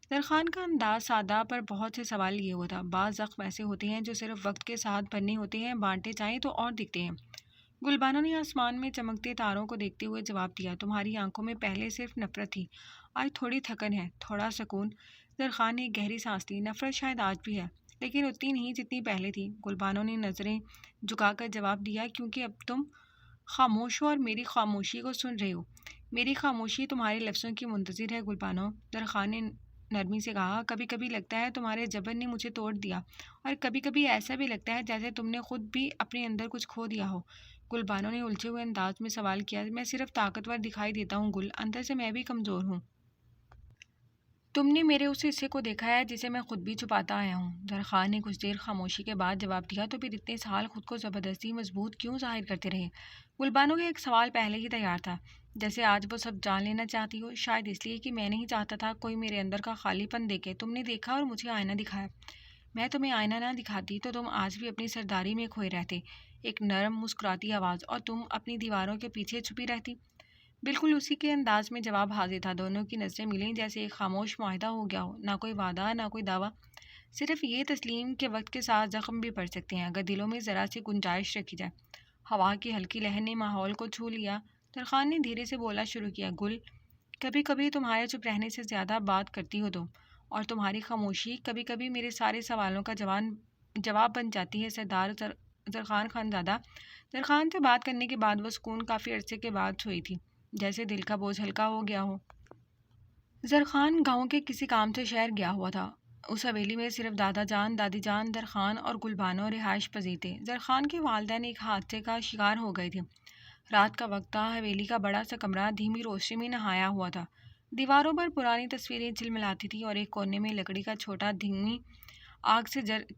زرخان کا انداز سادہ پر بہت سے سوال لیے ہوا تھا۔ بعض زخم ایسے ہوتے ہیں جو صرف وقت کے ساتھ بھرنے ہوتے ہیں، بانٹے جائیں تو اور دکھتے ہیں۔ گلبانو نے آسمان میں چمکتے تاروں کو دیکھتے ہوئے جواب دیا، تمہاری آنکھوں میں پہلے صرف نفرت تھی، آج تھوڑی تھکن ہے، تھوڑا سکون۔ زرخان نے ایک گہری سانس لی، نفرت شاید آج بھی ہے لیکن اتنی نہیں جتنی پہلے تھی۔ گلبانو نے نظریں جھکا کر جواب دیا، کیونکہ اب تم خاموش ہو اور میری خاموشی کو سن رہے ہو۔ میری خاموشی تمہارے لفظوں کی منتظر ہے گلبانو۔ زرخان نے نرمی سے کہا، کبھی کبھی لگتا ہے تمہارے جبر نے مجھے توڑ دیا، اور کبھی کبھی ایسا بھی لگتا ہے جیسے تم نے خود بھی اپنے اندر کچھ کھو دیا ہو۔ گلبانو نے الجھے ہوئے انداز میں سوال کیا، میں صرف طاقتور دکھائی دیتا ہوں گل، اندر سے میں بھی کمزور ہوں۔ تم نے میرے اس حصے کو دیکھا ہے جسے میں خود بھی چھپاتا آیا ہوں۔ زرخان نے کچھ دیر خاموشی کے بعد جواب دیا، تو پھر اتنے سال خود کو زبردستی مضبوط کیوں ظاہر کرتے رہے؟ گلبانو کا ایک سوال پہلے ہی تیار تھا، جیسے آج وہ سب جان لینا چاہتی ہو۔ شاید اس لیے کہ میں نہیں چاہتا تھا کوئی میرے اندر کا خالی پن دیکھے۔ تم نے دیکھا اور مجھے آئینہ دکھایا۔ میں تمہیں آئینہ نہ دکھاتی تو تم آج بھی اپنی سرداری میں کھوئے رہتے، ایک نرم مسکراتی آواز، اور تم اپنی دیواروں کے پیچھے چھپی رہتی۔ بالکل اسی کے انداز میں جواب حاضر تھا۔ دونوں کی نظریں ملیں، جیسے ایک خاموش معاہدہ ہو گیا ہو، نہ کوئی وعدہ نہ کوئی دعویٰ، صرف یہ تسلیم کہ وقت کے ساتھ زخم بھی پڑ سکتے ہیں اگر دلوں میں ذرا سی گنجائش رکھی جائے۔ ہوا کی ہلکی لہر نے ماحول کو چھو لیا۔ زرخان نے دھیرے سے بولنا شروع کیا، گل، کبھی کبھی تمہارے چپ رہنے سے زیادہ بات کرتی ہو تم، اور تمہاری خاموشی کبھی کبھی میرے سارے سوالوں کا جواب بن جاتی ہے سردار زرخان خانزادہ۔ زرخان سے بات کرنے کے بعد وہ سکون کافی عرصے کے بعد سوئی تھی، جیسے دل کا بوجھ ہلکا ہو گیا ہو۔ زرخان گاؤں کے کسی کام سے شہر گیا ہوا تھا۔ اس حویلی میں صرف دادا جان، دادی جان، درخان اور گلبانو رہائش پذیر تھے۔ درخان کے والدین ایک حادثے کا شکار ہو گئے تھے۔ رات کا وقت تھا، حویلی کا بڑا سا کمرہ دھیمی روشنی میں نہایا ہوا تھا۔ دیواروں پر پرانی تصویریں جھلملاتی تھیں اور ایک کونے میں لکڑی کا چھوٹا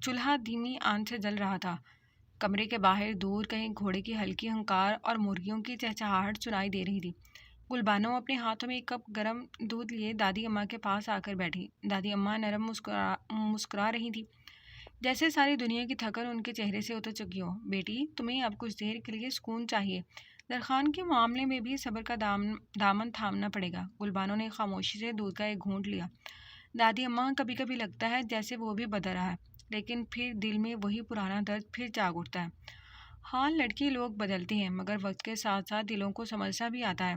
چولہا دھیمی آنچ سے جل رہا تھا۔ کمرے کے باہر دور کہیں گھوڑے کی ہلکی ہنکار اور مرغیوں کی چہچہاہٹ سنائی دے رہی تھی۔ گلبانو اپنے ہاتھوں میں ایک کپ گرم دودھ لیے دادی اماں کے پاس آ کر بیٹھی۔ دادی اماں نرم مسکرا رہی تھی، جیسے ساری دنیا کی تھکن ان کے چہرے سے اتر چکی ہو۔ بیٹی، تمہیں اب کچھ دیر کے لیے سکون چاہیے۔ درخان کے معاملے میں بھی صبر کا دامن تھامنا پڑے گا۔ گلبانو نے خاموشی سے دودھ کا ایک گھونٹ لیا۔ دادی اماں، کبھی کبھی لگتا ہے جیسے وہ بھی بدل رہا ہے، لیکن پھر دل میں وہی پرانا درد پھر جاگ اٹھتا ہے۔ ہاں، لڑکی لوگ بدلتے ہیں، مگر وقت کے ساتھ ساتھ دلوں کو سمجھنا بھی آتا ہے۔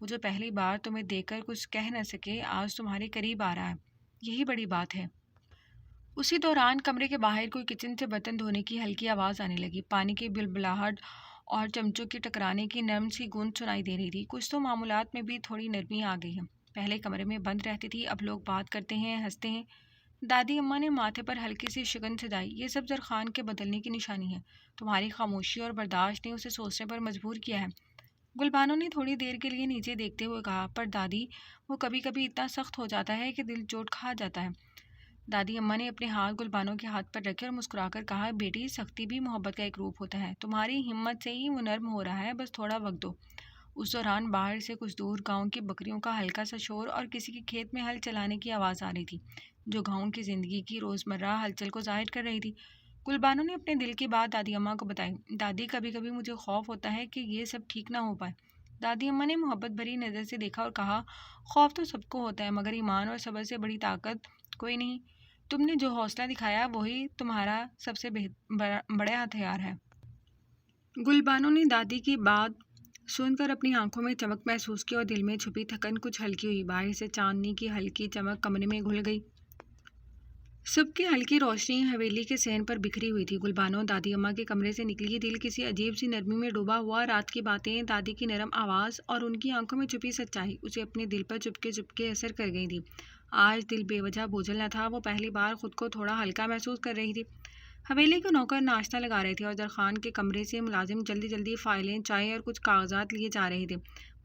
وہ جو پہلی بار تمہیں دیکھ کر کچھ کہہ نہ سکے، آج تمہارے قریب آ رہا ہے، یہی بڑی بات ہے۔ اسی دوران کمرے کے باہر کوئی کچن سے برتن دھونے کی ہلکی آواز آنے لگی۔ پانی کی بلبلاہٹ اور چمچوں کے ٹکرانے کی نرم سی گونج سنائی دے رہی تھی۔ کچھ تو معمولات میں بھی تھوڑی نرمی آ گئی ہے۔ پہلے کمرے میں بند رہتی تھی، اب لوگ بات کرتے ہیں، ہنستے ہیں۔ دادی اماں نے ماتھے پر ہلکی سی شگن سجائی۔ یہ سب درخان کے بدلنے کی نشانی ہے۔ تمہاری خاموشی اور برداشت نے اسے سوچنے پر مجبور کیا ہے۔ گلبانو نے تھوڑی دیر کے لیے نیچے دیکھتے ہوئے کہا، پر دادی، وہ کبھی کبھی اتنا سخت ہو جاتا ہے کہ دل چوٹ کھا جاتا ہے۔ دادی اماں نے اپنے ہاتھ گلبانو کے ہاتھ پر رکھے اور مسکرا کر کہا، بیٹی، سختی بھی محبت کا ایک روپ ہوتا ہے۔ تمہاری ہمت سے ہی وہ نرم ہو رہا ہے، بس تھوڑا وقت دو۔ اس دوران باہر سے کچھ دور گاؤں کی بکریوں کا ہلکا سا شور اور کسی کے کھیت میں ہل چلانے کی آواز آ رہی تھی، جو گاؤں کی زندگی کی روزمرہ ہلچل کو ظاہر کر رہی تھی۔ گلبانو نے اپنے دل کی بات دادی اماں کو بتائی۔ دادی، کبھی کبھی مجھے خوف ہوتا ہے کہ یہ سب ٹھیک نہ ہو پائے۔ دادی اماں نے محبت بھری نظر سے دیکھا اور کہا، خوف تو سب کو ہوتا ہے، مگر ایمان اور صبر سے بڑی طاقت کوئی نہیں۔ تم نے جو حوصلہ دکھایا وہی تمہارا سب سے بڑا ہتھیار ہے۔ گلبانو نے دادی کی بات سن کر اپنی آنکھوں میں چمک محسوس کی اور دل میں چھپی تھکن کچھ ہلکی ہوئی۔ باہر سے چاندنی کی ہلکی چمک کمرے میں گھل گئی۔ صبح کی ہلکی روشنی حویلی کے صحن پر بکھری ہوئی تھی۔ گلبانو دادی اماں کے کمرے سے نکلی، دل کسی عجیب سی نرمی میں ڈوبا ہوا۔ رات کی باتیں، دادی کی نرم آواز اور ان کی آنکھوں میں چھپی سچائی اسے اپنے دل پر چپکے اثر کر گئی تھی۔ آج دل بے وجہ بوجھل نہ تھا، وہ پہلی بار خود کو تھوڑا ہلکا محسوس کر رہی تھی۔ حویلی کے نوکر ناشتہ لگا رہے تھے اور درخان کے کمرے سے ملازم جلدی فائلیں، چائے اور کچھ کاغذات لیے جا رہے تھے۔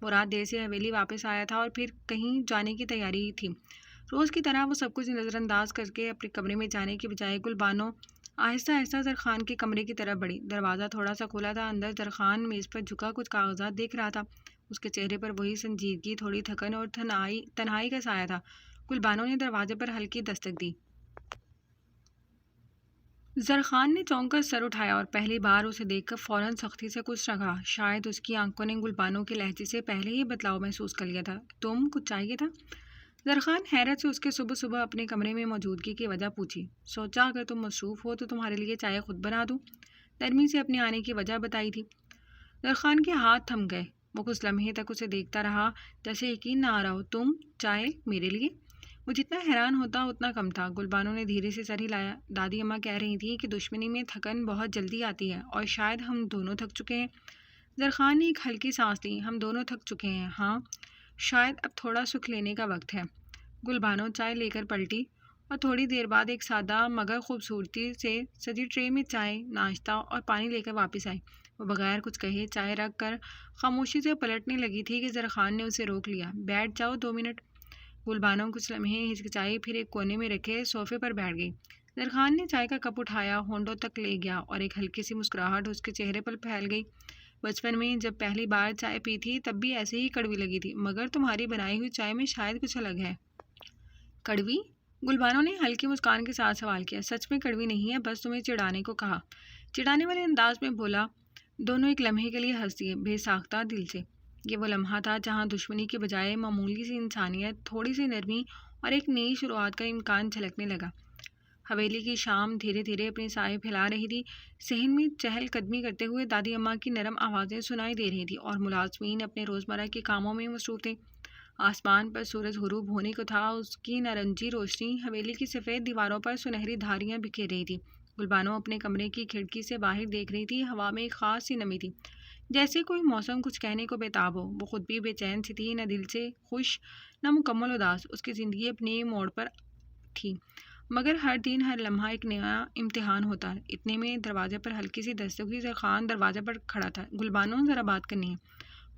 وہ رات دیر سے حویلی واپس آیا تھا اور پھر کہیں جانے کی تیاری تھی۔ روز کی طرح وہ سب کچھ نظر انداز کر کے اپنے کمرے میں جانے کی بجائے گلبانو آہستہ آہستہ درخان کے کمرے کی طرف بڑھی۔ دروازہ تھوڑا سا کھلا تھا۔ اندر درخان میز پر جھکا کچھ کاغذات دیکھ رہا تھا۔ اس کے چہرے پر وہی سنجیدگی، تھوڑی تھکن اور تنہائی کا سایہ تھا۔ گلبانو نے دروازے پر ہلکی دستک دی۔ زرخان نے چونک کر سر اٹھایا اور پہلی بار اسے دیکھ کر فوراً سختی سے کچھ نہ کہا۔ شاید اس کی آنکھوں نے گلبانو کے لہجے سے پہلے ہی بدلاؤ محسوس کر لیا تھا۔ تم کچھ چاہیے تھا؟ زرخان حیرت سے اس کے صبح اپنے کمرے میں موجودگی کی وجہ پوچھی۔ سوچا اگر تم مصروف ہو تو تمہارے لیے چائے خود بنا دوں۔ نرمی سے اپنے آنے کی وجہ بتائی تھی۔ زرخان کے ہاتھ تھم گئے۔ وہ کچھ لمحے تک اسے دیکھتا رہا، جیسے یقین نہ آ رہا ہو۔ تم چائے میرے لیے؟ وہ جتنا حیران ہوتا اتنا کم تھا۔ گلبانو نے دھیرے سے سر ہلایا۔ دادی اماں کہہ رہی تھیں کہ دشمنی میں تھکن بہت جلدی آتی ہے اور شاید ہم دونوں تھک چکے ہیں۔ زرخان نے ایک ہلکی سانس لی۔ ہم دونوں تھک چکے ہیں، ہاں، شاید اب تھوڑا سکھ لینے کا وقت ہے۔ گلبانو چائے لے کر پلٹی اور تھوڑی دیر بعد ایک سادہ مگر خوبصورتی سے سجی ٹرے میں چائے، ناشتہ اور پانی لے کر واپس آئی۔ وہ بغیر کچھ کہے چائے رکھ کر خاموشی سے پلٹنے لگی تھی کہ زرخان نے اسے روک لیا۔ بیٹھ جاؤ 2 منٹ۔ گلبانو کچھ لمحے ہچکچائی، پھر ایک کونے میں رکھے صوفے پر بیٹھ گئی۔ زرخان نے چائے کا کپ اٹھایا، ہونڈوں تک لے گیا اور ایک ہلکی سی مسکراہٹ اس کے چہرے پر پھیل گئی۔ بچپن میں جب پہلی بار چائے پی تھی تب بھی ایسے ہی کڑوی لگی تھی، مگر تمہاری بنائی ہوئی چائے میں شاید کچھ الگ ہے۔ کڑوی؟ گلبانو نے ہلکی مسکان کے ساتھ سوال کیا۔ سچ میں کڑوی نہیں ہے، بس تمہیں چڑھانے کو کہا۔ چڑھانے والے انداز میں بولا۔ دونوں ایک لمحے کے لیے ہنس دیے، بے ساختہ دل سے۔ یہ وہ لمحہ تھا جہاں دشمنی کے بجائے معمولی سی انسانیت، تھوڑی سی نرمی اور ایک نئی شروعات کا امکان جھلکنے لگا۔ حویلی کی شام دھیرے دھیرے اپنے سائے پھیلا رہی تھی۔ صحن میں چہل قدمی کرتے ہوئے دادی اماں کی نرم آوازیں سنائی دے رہی تھیں اور ملازمین اپنے روزمرہ کے کاموں میں مصروف تھے۔ آسمان پر سورج غروب ہونے کو تھا، اس کی نارنجی روشنی حویلی کی سفید دیواروں پر سنہری دھاریاں بکھیر رہی تھی۔ گلبانو اپنے کمرے کی کھڑکی سے باہر دیکھ رہی تھی۔ ہوا میں ایک خاص سی نمی تھی، جیسے کوئی موسم کچھ کہنے کو بےتاب ہو۔ وہ خود بھی بے چین سی تھی، نہ دل سے خوش نہ مکمل اداس۔ اس کی زندگی اپنے موڑ پر تھی۔ مگر ہر دن ہر لمحہ ایک نیا امتحان ہوتا ہے۔ اتنے میں دروازے پر ہلکی سی دستک ہوئی۔ زرخان دروازے پر کھڑا تھا۔ گلبانو ذرا بات کرنی ہے۔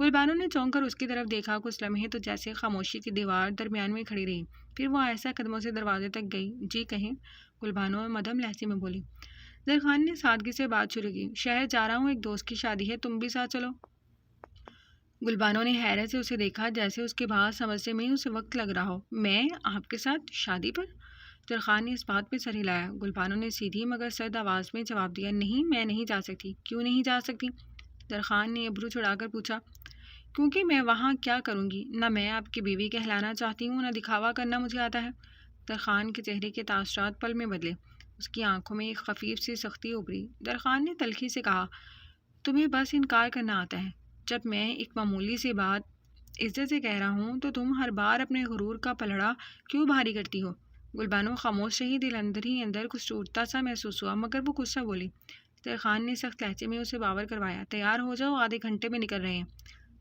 گلبانو نے چونک کر اس کی طرف دیکھا۔ کچھ لمحے تو جیسے خاموشی کی دیوار درمیان میں کھڑی رہی، پھر وہ ایسا قدموں سے دروازے تک گئی۔ جی کہیں، گلبانو مدھم لہجے میں بولی۔ زرخان نے سادگی سے بات شروع کی۔ شہر جا رہا ہوں، ایک دوست کی شادی ہے، تم بھی ساتھ چلو۔ گلبانو نے حیرت سے اسے دیکھا، جیسے اس کے بات سمجھنے میں اسے وقت لگ رہا ہو۔ میں آپ کے ساتھ شادی پر؟ زرخان نے اس بات پہ سر ہلایا۔ گلبانو نے سیدھی مگر سرد آواز میں جواب دیا، نہیں، میں نہیں جا سکتی۔ کیوں نہیں جا سکتی؟ زرخان نے ابرو چڑھا کر پوچھا۔ کیونکہ میں وہاں کیا کروں گی؟ نہ میں آپ کی بیوی کہلانا چاہتی ہوں، نہ دکھاوا کرنا مجھے آتا ہے۔ زرخان کے چہرے کے تاثرات پل میں بدلے۔ اس کی آنکھوں میں ایک خفیف سی سختی ابھری۔ زرخان نے تلخی سے کہا، تمہیں بس انکار کرنا آتا ہے۔ جب میں ایک معمولی سی بات عزت سے کہہ رہا ہوں تو تم ہر بار اپنے غرور کا پلڑا کیوں بھاری کرتی ہو؟ گلبانو خاموش رہی۔ دل اندر ہی اندر کچھ ٹوٹتا سا محسوس ہوا، مگر وہ کچھ نہ بولی۔ زرخان نے سخت لہجے میں اسے باور کروایا، تیار ہو جاؤ، آدھے گھنٹے میں نکل رہے ہیں۔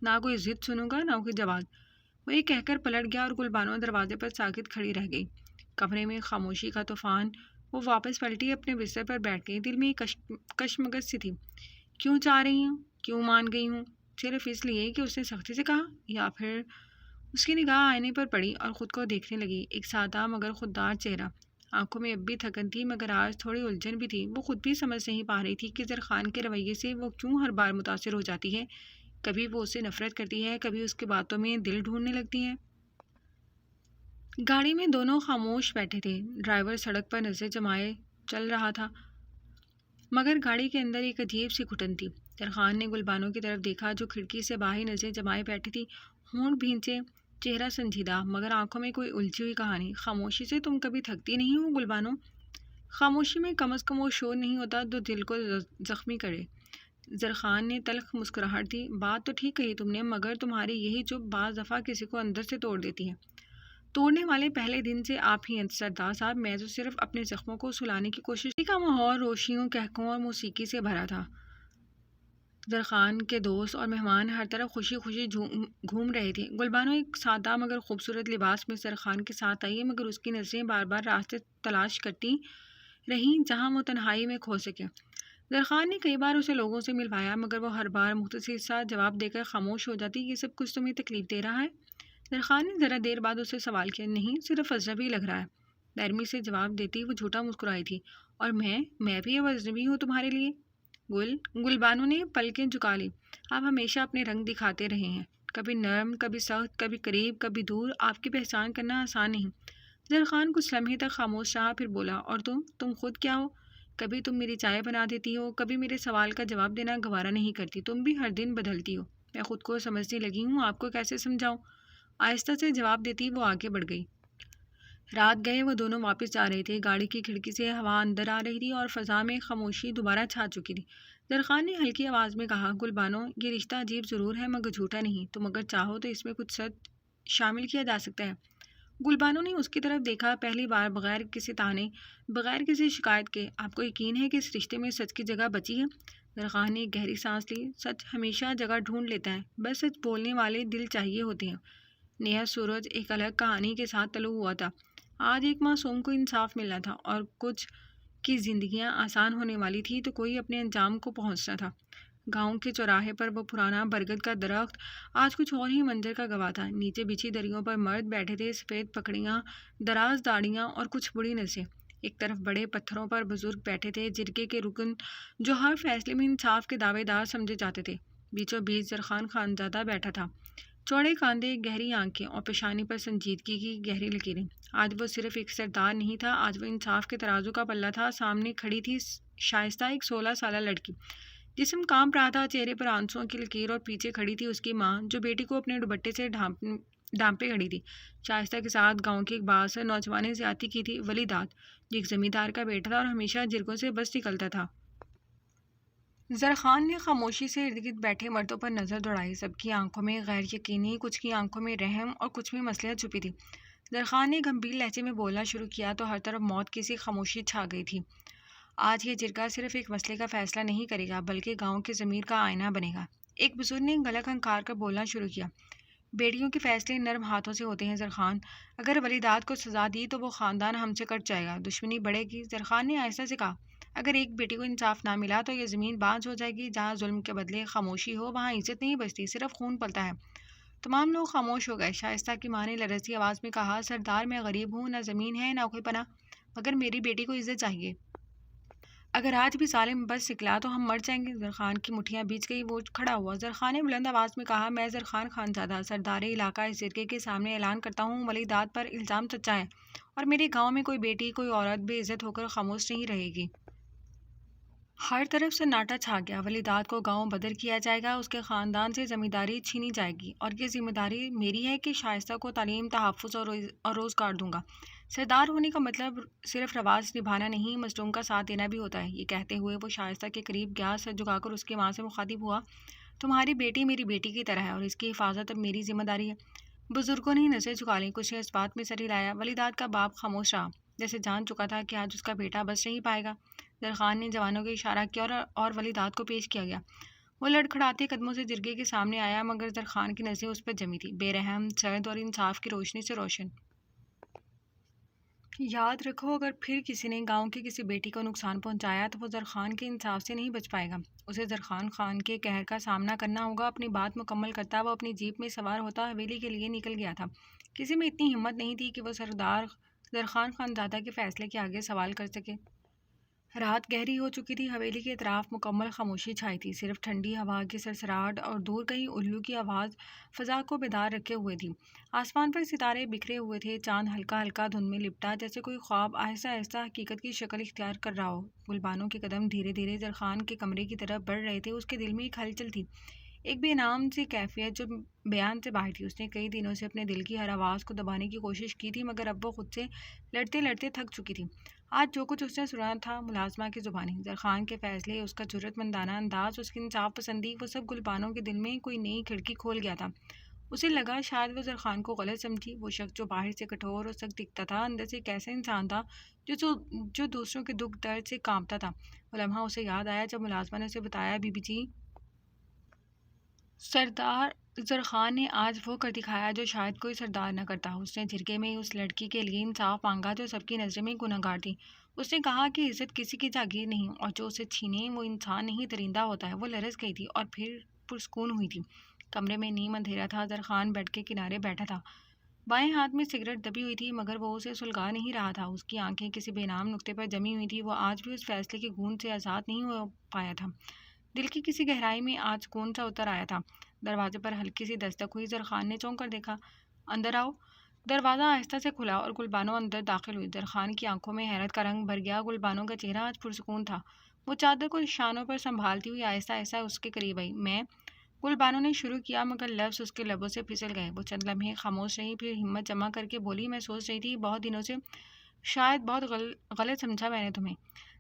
نہ کوئی ضد سنوں گا، نہ کوئی جواز۔ وہ یہ کہہ کر پلٹ گیا اور گلبانو دروازے پر ساکت کھڑی رہ گئی۔ کمرے میں خاموشی کا طوفان۔ وہ واپس پلٹی، اپنے بستر پر بیٹھ گئی۔ دل میں ایک کشمکش سی تھی۔ کیوں چاہ رہی ہوں؟ کیوں مان گئی ہوں؟ صرف اس لیے کہ اس نے سختی سے کہا؟ یا پھر اس کی نگاہ آئینے پر پڑی اور خود کو دیکھنے لگی۔ ایک سادہ مگر خوددار چہرہ۔ آنکھوں میں اب بھی تھکن تھی، مگر آج تھوڑی الجھن بھی تھی۔ وہ خود بھی سمجھ نہیں پا رہی تھی کہ زرخان کے رویے سے وہ کیوں ہر بار متاثر ہو جاتی ہے۔ کبھی وہ اسے نفرت کرتی ہے، کبھی اس کی باتوں میں دل ڈھونڈنے لگتی ہے۔ گاڑی میں دونوں خاموش بیٹھے تھے۔ ڈرائیور سڑک پر نظر جمائے چل رہا تھا، مگر گاڑی کے اندر ایک عجیب سی گھٹن تھی۔ زرخان نے گلبانو کی طرف دیکھا، جو کھڑکی سے باہر نظر جمائے بیٹھی تھی، ہونٹ بھینچے، چہرہ سنجیدہ، مگر آنکھوں میں کوئی الجھی ہوئی کہانی۔ خاموشی سے تم کبھی تھکتی نہیں ہو گلبانو؟ خاموشی میں کم از کم وہ شور نہیں ہوتا جو دل کو زخمی کرے۔ زرخان نے تلخ مسکراہٹ دی۔ بات تو ٹھیک کہی تم نے، مگر تمہاری یہی چپ بعض دفعہ کسی کو اندر سے توڑ دیتی ہے۔ توڑنے والے پہلے دن سے آپ ہی ہیں سردار صاحب۔ میں تو صرف اپنے زخموں کو سلانے کی کوشش کا ماحول روشنیوں، قہقہوں اور موسیقی سے بھرا تھا۔ زرخان کے دوست اور مہمان ہر طرف خوشی خوشی گھوم رہے تھے۔ گلبانو ایک سادہ مگر خوبصورت لباس میں زرخان کے ساتھ آئی، مگر اس کی نظریں بار بار راستے تلاش کرتی رہیں جہاں وہ تنہائی میں کھو سکے۔ زرخان نے کئی بار اسے لوگوں سے ملوایا، مگر وہ ہر بار مختصر سا جواب دے کر خاموش ہو جاتی۔ یہ سب کچھ تمہیں تکلیف دے رہا ہے؟ زرخان نے ذرا دیر بعد اسے سوال کیا۔ نہیں، صرف اجنبی لگ رہا ہے، نرمی سے جواب دیتی وہ جھوٹا مسکرائی تھی۔ اور میں بھی اب اجنبی ہوں تمہارے لیے؟ گلبانو نے پلکیں جھکا لی۔ آپ ہمیشہ اپنے رنگ دکھاتے رہے ہیں، کبھی نرم، کبھی سخت، کبھی قریب، کبھی دور۔ آپ کی پہچان کرنا آسان نہیں۔ زرخان کچھ لمحے تک خاموش رہا، پھر بولا، اور تم خود کیا ہو؟ کبھی تم میری چائے بنا دیتی ہو، کبھی میرے سوال کا جواب دینا گوارا نہیں کرتی۔ تم بھی ہر دن بدلتی ہو۔ میں خود کو سمجھنے لگی ہوں، آپ کو کیسے سمجھاؤں؟ آہستہ سے جواب دیتی وہ آگے بڑھ گئی۔ رات گئے وہ دونوں واپس جا رہے تھے۔ گاڑی کی کھڑکی سے ہوا اندر آ رہی تھی اور فضا میں خاموشی دوبارہ چھا چکی تھی۔ زرخان نے ہلکی آواز میں کہا، گلبانو، یہ رشتہ عجیب ضرور ہے، مگر جھوٹا نہیں۔ تم اگر چاہو تو اس میں کچھ سچ شامل کیا جا سکتا ہے۔ گلبانو نے اس کی طرف دیکھا، پہلی بار، بغیر کسی تانے، بغیر کسی شکایت کے۔ آپ کو یقین ہے کہ اس رشتے میں سچ کی جگہ بچی ہے؟ زرخان نے ایک گہری سانس لی۔ سچ ہمیشہ جگہ ڈھونڈ لیتا ہے، بس سچ بولنے والے دل چاہیے ہوتے ہیں۔ نیا سورج ایک الگ کہانی کے ساتھ طلوع ہوا تھا۔ آج ایک معصوم کو انصاف ملنا تھا، اور کچھ کی زندگیاں آسان ہونے والی تھی تو کوئی اپنے انجام کو پہنچنا تھا۔ گاؤں کے چوراہے پر وہ پرانا برگد کا درخت آج کچھ اور ہی منظر کا گواہ تھا۔ نیچے بچھی دریوں پر مرد بیٹھے تھے، سفید پگڑیاں، دراز داڑیاں اور کچھ بڑی نسیں۔ ایک طرف بڑے پتھروں پر بزرگ بیٹھے تھے، جرگے کے رکن جو ہر فیصلے میں انصاف کے دعوے دار سمجھے جاتے تھے۔ بیچوں بیچ زرخان خانزادہ بیٹھا تھا، چوڑے کاندھے، گہری آنکھیں اور پیشانی پر سنجیدگی کی گہری لکیریں۔ آج وہ صرف ایک سردار نہیں تھا، آج وہ انصاف کے ترازو کا پلہ تھا۔ سامنے کھڑی تھی شائستہ، ایک 16 سالہ لڑکی، جسم کانپ رہا تھا، چہرے پر آنسوؤں کی لکیر، اور پیچھے کھڑی تھی اس کی ماں، جو بیٹی کو اپنے دوپٹے سے ڈھانپے کھڑی تھی۔ شائستہ کے ساتھ گاؤں کی ایک بااثر نوجوان نے زیادتی کی تھی، ولی داد، جو ایک زمیندار کا بیٹا تھا اور ہمیشہ جرگوں سے بچ نکلتا تھا۔ زرخان نے خاموشی سے ارد گرد بیٹھے مردوں پر نظر دوڑائی۔ سب کی آنکھوں میں غیر یقینی، کچھ کی آنکھوں میں رحم اور کچھ میں مصلحت چھپی تھی۔ زرخان نے گمبھیر لہجے میں بولنا شروع کیا تو ہر طرف موت کی سی خاموشی چھا گئی تھی۔ آج یہ جرگہ صرف ایک مسئلے کا فیصلہ نہیں کرے گا، بلکہ گاؤں کے ضمیر کا آئینہ بنے گا۔ ایک بزرگ نے گلا کھنکار کر بولنا شروع کیا، بیٹیوں کے فیصلے نرم ہاتھوں سے ہوتے ہیں زرخان، اگر ولیدات کو سزا دی تو وہ خاندان ہم سے کٹ جائے گا، دشمنی بڑھے گی۔ زرخان نے آہستہ سے کہا، اگر ایک بیٹی کو انصاف نہ ملا تو یہ زمین بانجھ ہو جائے گی۔ جہاں ظلم کے بدلے خاموشی ہو وہاں عزت نہیں بچتی، صرف خون پلتا ہے۔ تمام لوگ خاموش ہو گئے۔ شائستہ کی ماں نے لرزتی آواز میں کہا، سردار میں غریب ہوں، نہ زمین ہے نہ کوئی پناہ، مگر میری بیٹی کو عزت چاہیے۔ اگر آج بھی ظالم بچ سکلا تو ہم مر جائیں گے۔ زرخان کی مٹھیاں بیچ گئی، وہ کھڑا ہوا۔ زرخان نے بلند آواز میں کہا، میں زرخان خانزادہ سردار علاقہ اس جرگے کے سامنے اعلان کرتا ہوں، ولیدات پر الزام سچا ہے اور میرے گاؤں میں کوئی بیٹی کوئی عورت بے عزت ہو کر خاموش نہیں رہے گی۔ ہر طرف سناٹا چھا گیا۔ ولیدات کو گاؤں بدر کیا جائے گا، اس کے خاندان سے زمینداری چھینی جائے گی، اور یہ ذمہ داری میری ہے کہ شائستہ کو تعلیم، تحفظ اور روزگار دوں گا۔ سردار ہونے کا مطلب صرف رواج نبھانا نہیں، مظلوم کا ساتھ دینا بھی ہوتا ہے۔ یہ کہتے ہوئے وہ شائستہ کے قریب گیا، سر جھکا کر اس کی ماں سے مخاطب ہوا، تمہاری بیٹی میری بیٹی کی طرح ہے اور اس کی حفاظت اب میری ذمہ داری ہے۔ بزرگوں نے نظریں جھکا لیں، کچھ نے اس بات میں سر ہلایا۔ ولیدات کا باپ خاموش رہا، جیسے جان چکا تھا کہ آج اس کا بیٹا بچ نہیں پائے گا۔ زرخان نے جوانوں کو اشارہ کیا اور ولیدات کو پیش کیا گیا۔ وہ لڑکھڑاتے قدموں سے جرگے کے سامنے آیا، مگر زرخان کی نظریں اس پر جمی تھی، بے رحم، سرد اور انصاف کی روشنی سے روشن۔ یاد رکھو، اگر پھر کسی نے گاؤں کی کسی بیٹی کو نقصان پہنچایا تو وہ زرخان کے انصاف سے نہیں بچ پائے گا، اسے زرخان خان کے قہر کا سامنا کرنا ہوگا۔ اپنی بات مکمل کرتا وہ اپنی جیپ میں سوار ہوتا حویلی کے لیے نکل گیا تھا۔ کسی میں اتنی ہمت نہیں تھی کہ وہ سردار زرخان خانزادہ کے فیصلے کے آگے سوال کر سکے۔ رات گہری ہو چکی تھی، حویلی کے اطراف مکمل خاموشی چھائی تھی، صرف ٹھنڈی ہوا کی سرسراہٹ اور دور کہیں الو کی آواز فضا کو بیدار رکھے ہوئے تھی۔ آسمان پر ستارے بکھرے ہوئے تھے، چاند ہلکا ہلکا دھند میں لپٹا، جیسے کوئی خواب آہستہ آہستہ حقیقت کی شکل اختیار کر رہا ہو۔ گلبانوں کے قدم دھیرے دھیرے زرخان کے کمرے کی طرف بڑھ رہے تھے، اس کے دل میں ایک ہلچل تھی، ایک بے نام سی کیفیت جو بیان سے باہر تھی۔ اس نے کئی دنوں سے اپنے دل کی ہر آواز کو دبانے کی کوشش کی تھی، مگر اب وہ خود سے لڑتے لڑتے تھک چکی تھی۔ آج جو کچھ اس نے سنا تھا ملازمہ کی زبانی، زرخان کے فیصلے، اس کا جرأت مندانہ انداز، اس کی انصاف پسندی، وہ سب گلبانوں کے دل میں کوئی نئی کھڑکی کھول گیا تھا۔ اسے لگا شاید وہ زرخان کو غلط سمجھی، وہ شخص جو باہر سے کٹھور اور سخت دکھتا تھا، اندر سے ایک ایسا انسان تھا جو دوسروں کے دکھ درد سے کانپتا تھا۔ وہ لمحہ اسے یاد آیا جب ملازمہ نے اسے بتایا، بی بی جی، سردار زرخان نے آج وہ کر دکھایا جو شاید کوئی سردار نہ کرتا۔ اس نے جرگے میں اس لڑکی کے لیے انصاف مانگا جو سب کی نظر میں گنہگار تھی۔ اس نے کہا کہ عزت کسی کی جاگیر نہیں، اور جو اسے چھینے وہ انسان نہیں درندہ ہوتا ہے۔ وہ لرز گئی تھی اور پھر پرسکون ہوئی تھی۔ کمرے میں نیم اندھیرا تھا، زرخان بیڈ کے کنارے بیٹھا تھا، بائیں ہاتھ میں سگریٹ دبی ہوئی تھی، مگر وہ اسے سلگا نہیں رہا تھا۔ اس کی آنکھیں کسی بے نام نقطے پر جمی ہوئی تھی، وہ آج بھی اس فیصلے کی گونج سے آزاد نہیں ہو پایا تھا۔ دل کی کسی گہرائی میں آج سکون سا اتر آیا تھا۔ دروازے پر ہلکی سی دستک ہوئی، زرخان نے چونک کر دیکھا، اندر آؤ۔ دروازہ آہستہ سے کھلا اور گلبانو اندر داخل ہوئی۔ زرخان کی آنکھوں میں حیرت کا رنگ بھر گیا، گلبانو کا چہرہ آج پرسکون تھا۔ وہ چادر کو شانوں پر سنبھالتی ہوئی آہستہ آہستہ اس کے قریب آئی۔ میں گلبانو نے شروع کیا، مگر لفظ اس کے لبوں سے پھسل گئے۔ وہ چند لمحے خاموش رہی، پھر ہمت جمع کر کے بولی، میں سوچ رہی تھی بہت دنوں سے، شاید بہت غلط سمجھا میں نے تمہیں۔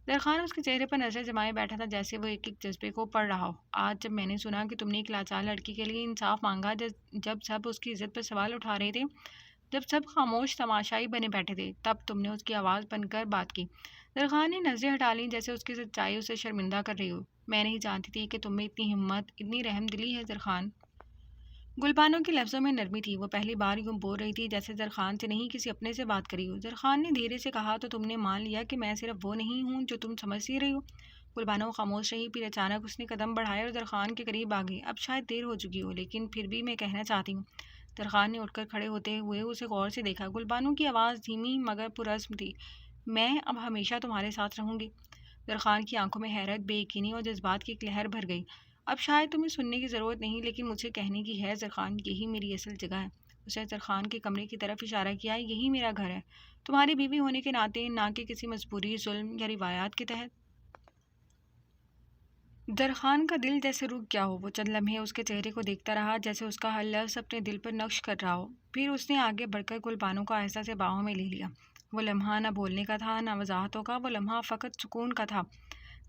زرخان اس کے چہرے پر نظر جمائے بیٹھا تھا، جیسے وہ ایک ایک جذبے کو پڑھ رہا ہو۔ آج جب میں نے سنا کہ تم نے ایک لاچار لڑکی کے لیے انصاف مانگا، جب سب اس کی عزت پر سوال اٹھا رہے تھے، جب سب خاموش تماشائی بنے بیٹھے تھے، تب تم نے اس کی آواز بن کر بات کی۔ زرخان نے نظریں ہٹا لیں، جیسے اس کی سچائی اسے شرمندہ کر رہی ہو۔ میں نہیں جانتی تھی کہ تم میں اتنی ہمت، اتنی رحم دلی ہے زرخان۔ گلبانو کے لفظوں میں نرمی تھی، وہ پہلی بار یوں بول رہی تھی جیسے زرخان سے نہیں کسی اپنے سے بات کری ہو۔ زرخان نے دھیرے سے کہا، تو تم نے مان لیا کہ میں صرف وہ نہیں ہوں جو تم سمجھتی رہی ہو؟ گلبانو خاموش رہی، پھر اچانک اس نے قدم بڑھائے اور زرخان کے قریب آ گئی۔ اب شاید دیر ہو چکی ہو، لیکن پھر بھی میں کہنا چاہتی ہوں۔ زرخان نے اٹھ کر کھڑے ہوتے ہوئے اسے غور سے دیکھا۔ گلبانو کی آواز دھیمی مگر پرعزم تھی، میں اب ہمیشہ تمہارے ساتھ رہوں گی۔ زرخان کی آنکھوں میں حیرت، بے یقینی اور جذبات کی ایک لہر بھر گئی۔ اب شاید تمہیں سننے کی ضرورت نہیں، لیکن مجھے کہنے کی ہے زرخان، یہی میری اصل جگہ ہے۔ اس نے زرخان کے کمرے کی طرف اشارہ کیا، یہی میرا گھر ہے، تمہاری بیوی ہونے کے ناطے، نہ کہ کسی مجبوری، ظلم یا روایات کے تحت۔ زرخان کا دل جیسے رک گیا ہو، وہ چند لمحے اس کے چہرے کو دیکھتا رہا، جیسے اس کا ہر لفظ اپنے دل پر نقش کر رہا ہو۔ پھر اس نے آگے بڑھ کر گلبانو کو آہستہ سے باہوں میں لے لیا۔ وہ لمحہ نہ بولنے کا تھا، نہ وضاحتوں کا، وہ لمحہ فقط سکون کا تھا۔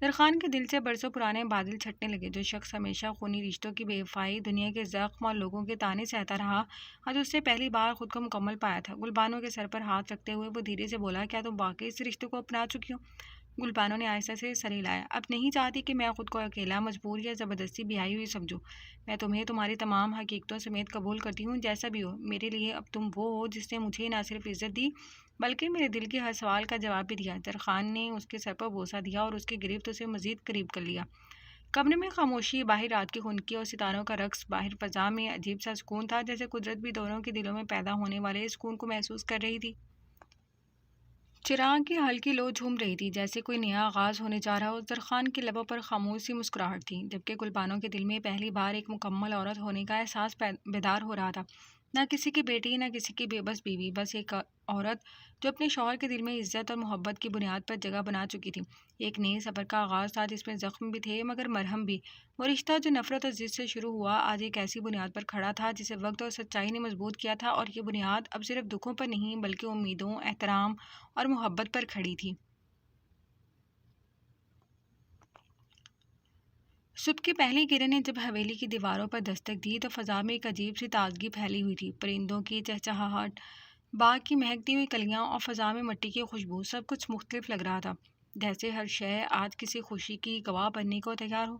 زرخان کے دل سے برسوں پرانے بادل چھٹنے لگے۔ جو شخص ہمیشہ خونی رشتوں کی بے وفائی، دنیا کے زخم اور لوگوں کے طعنے سہتا رہا، آج اس سے پہلی بار خود کو مکمل پایا تھا۔ گلبانو کے سر پر ہاتھ رکھتے ہوئے وہ دھیرے سے بولا، کیا تم واقعی اس رشتے کو اپنا چکی ہو؟ گلبانو نے آہستہ سے سر ہلایا۔ اب نہیں چاہتی کہ میں خود کو اکیلا، مجبور یا زبردستی بیاہی ہوئی سمجھوں۔ میں تمہیں تمہاری تمام حقیقتوں سمیت قبول کرتی ہوں، جیسا بھی ہو۔ میرے لیے اب تم وہ ہو جس نے مجھے نہ صرف عزت دی بلکہ میرے دل کے ہر سوال کا جواب بھی دیا۔ زرخان نے اس کے سر پر بوسہ دیا اور اس کی گرفت اسے مزید قریب کر لیا۔ کمرے میں خاموشی، باہر رات کی خنکی اور ستاروں کا رقص، باہر فضا میں عجیب سا سکون تھا، جیسے قدرت بھی دونوں کے دلوں میں پیدا ہونے والے سکون کو محسوس کر رہی تھی۔ چراغ کی ہلکی لو جھوم رہی تھی، جیسے کوئی نیا آغاز ہونے جا رہا ہو۔ زرخان کے لبوں پر خاموش سی مسکراہٹ تھی، جبکہ گلبانو کے دل میں پہلی بار ایک مکمل عورت ہونے کا احساس بیدار ہو رہا تھا۔ نہ کسی کی بیٹی، نہ کسی کی بے بس بیوی، بس ایک عورت جو اپنے شوہر کے دل میں عزت اور محبت کی بنیاد پر جگہ بنا چکی تھی۔ ایک نئے سفر کا آغاز تھا جس میں زخم بھی تھے مگر مرہم بھی۔ وہ رشتہ جو نفرت اور ضد سے شروع ہوا، آج ایک ایسی بنیاد پر کھڑا تھا جسے وقت اور سچائی نے مضبوط کیا تھا، اور یہ بنیاد اب صرف دکھوں پر نہیں بلکہ امیدوں، احترام اور محبت پر کھڑی تھی۔ صبح کی پہلی کرنیں جب حویلی کی دیواروں پر دستک دی تو فضا میں ایک عجیب سی تازگی پھیلی ہوئی تھی۔ پرندوں کی چہچہاہٹ، باغ کی مہکتی ہوئی کلیاں اور فضا میں مٹی کی خوشبو، سب کچھ مختلف لگ رہا تھا، جیسے ہر شے آج کسی خوشی کی گواہ بننے کو تیار ہو۔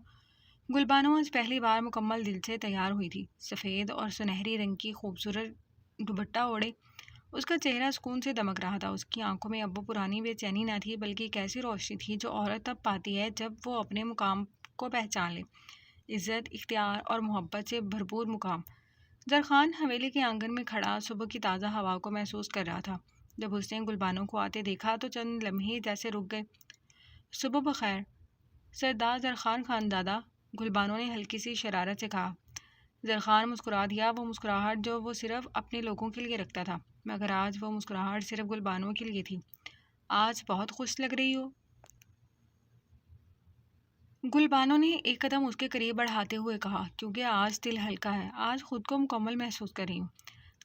گلبانو آج پہلی بار مکمل دل سے تیار ہوئی تھی، سفید اور سنہری رنگ کی خوبصورت دوپٹہ اوڑھے اس کا چہرہ سکون سے دمک رہا تھا۔ اس کی آنکھوں میں اب وہ پرانی بے چینی نہ تھی بلکہ ایک ایسی روشنی تھی جو عورت تب پاتی ہے جب وہ اپنے مقام کو پہچان لے، عزت، اختیار اور محبت سے بھرپور مقام۔ زرخان حویلی کے آنگن میں کھڑا صبح کی تازہ ہوا کو محسوس کر رہا تھا۔ جب اس نے گلبانو کو آتے دیکھا تو چند لمحے جیسے رک گئے۔ صبح بخیر سردار زرخان خانزادہ، گلبانو نے ہلکی سی شرارت سے کہا۔ زرخان مسکرا دیا، وہ مسکراہٹ جو وہ صرف اپنے لوگوں کے لیے رکھتا تھا، مگر آج وہ مسکراہٹ صرف گلبانو کے لیے تھی۔ آج بہت خوش لگ رہی ہو۔ گلبانو نے ایک قدم اس کے قریب بڑھاتے ہوئے کہا، کیونکہ آج دل ہلکا ہے، آج خود کو مکمل محسوس کر رہی ہوں۔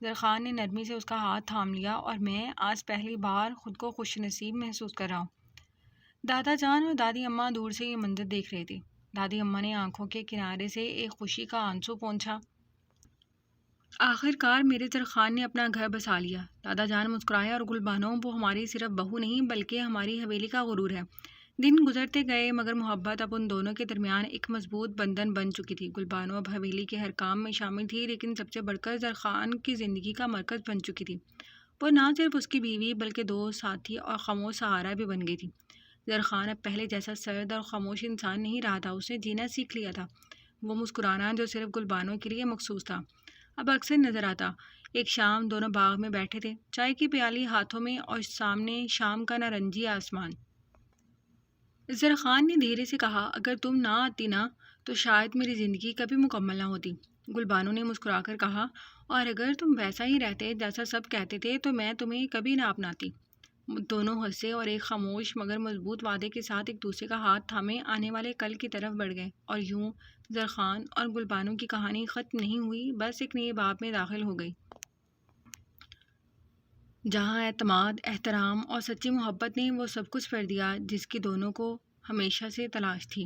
زرخان نے نرمی سے اس کا ہاتھ تھام لیا، اور میں آج پہلی بار خود کو خوش نصیب محسوس کر رہا ہوں۔ دادا جان اور دادی اماں دور سے یہ منظر دیکھ رہے تھے۔ دادی اماں نے آنکھوں کے کنارے سے ایک خوشی کا آنسو پونچھا۔ آخر کار میرے زرخان نے اپنا گھر بسا لیا۔ دادا جان مسکرائے، اور گلبانو، وہ ہماری صرف بہو نہیں بلکہ ہماری حویلی کا غرور ہے۔ دن گزرتے گئے مگر محبت اب ان دونوں کے درمیان ایک مضبوط بندھن بن چکی تھی۔ گلبانو اب حویلی کے ہر کام میں شامل تھی، لیکن سب سے بڑھ کر زرخان کی زندگی کا مرکز بن چکی تھی۔ وہ نہ صرف اس کی بیوی بلکہ دوست، ساتھی اور خاموش سہارا بھی بن گئی تھی۔ زرخان اب پہلے جیسا سرد اور خاموش انسان نہیں رہا تھا، اس نے جینا سیکھ لیا تھا۔ وہ مسکرانا جو صرف گلبانو کے لیے مخصوص تھا اب اکثر نظر آتا۔ ایک شام دونوں باغ میں بیٹھے تھے، چائے کی پیالی ہاتھوں میں، اور سامنے شام کا نارنجی آسمان۔ زرخان نے دھیرے سے کہا، اگر تم نہ آتی نا تو شاید میری زندگی کبھی مکمل نہ ہوتی۔ گلبانو نے مسکرا کر کہا، اور اگر تم ویسا ہی رہتے جیسا سب کہتے تھے تو میں تمہیں کبھی نہ اپناتی۔ دونوں ہنسے اور ایک خاموش مگر مضبوط وعدے کے ساتھ ایک دوسرے کا ہاتھ تھامے آنے والے کل کی طرف بڑھ گئے۔ اور یوں زرخان اور گلبانو کی کہانی ختم نہیں ہوئی، بس ایک نئے باب میں داخل ہو گئی، جہاں اعتماد، احترام اور سچی محبت نے وہ سب کچھ کر دیا جس کی دونوں کو ہمیشہ سے تلاش تھی۔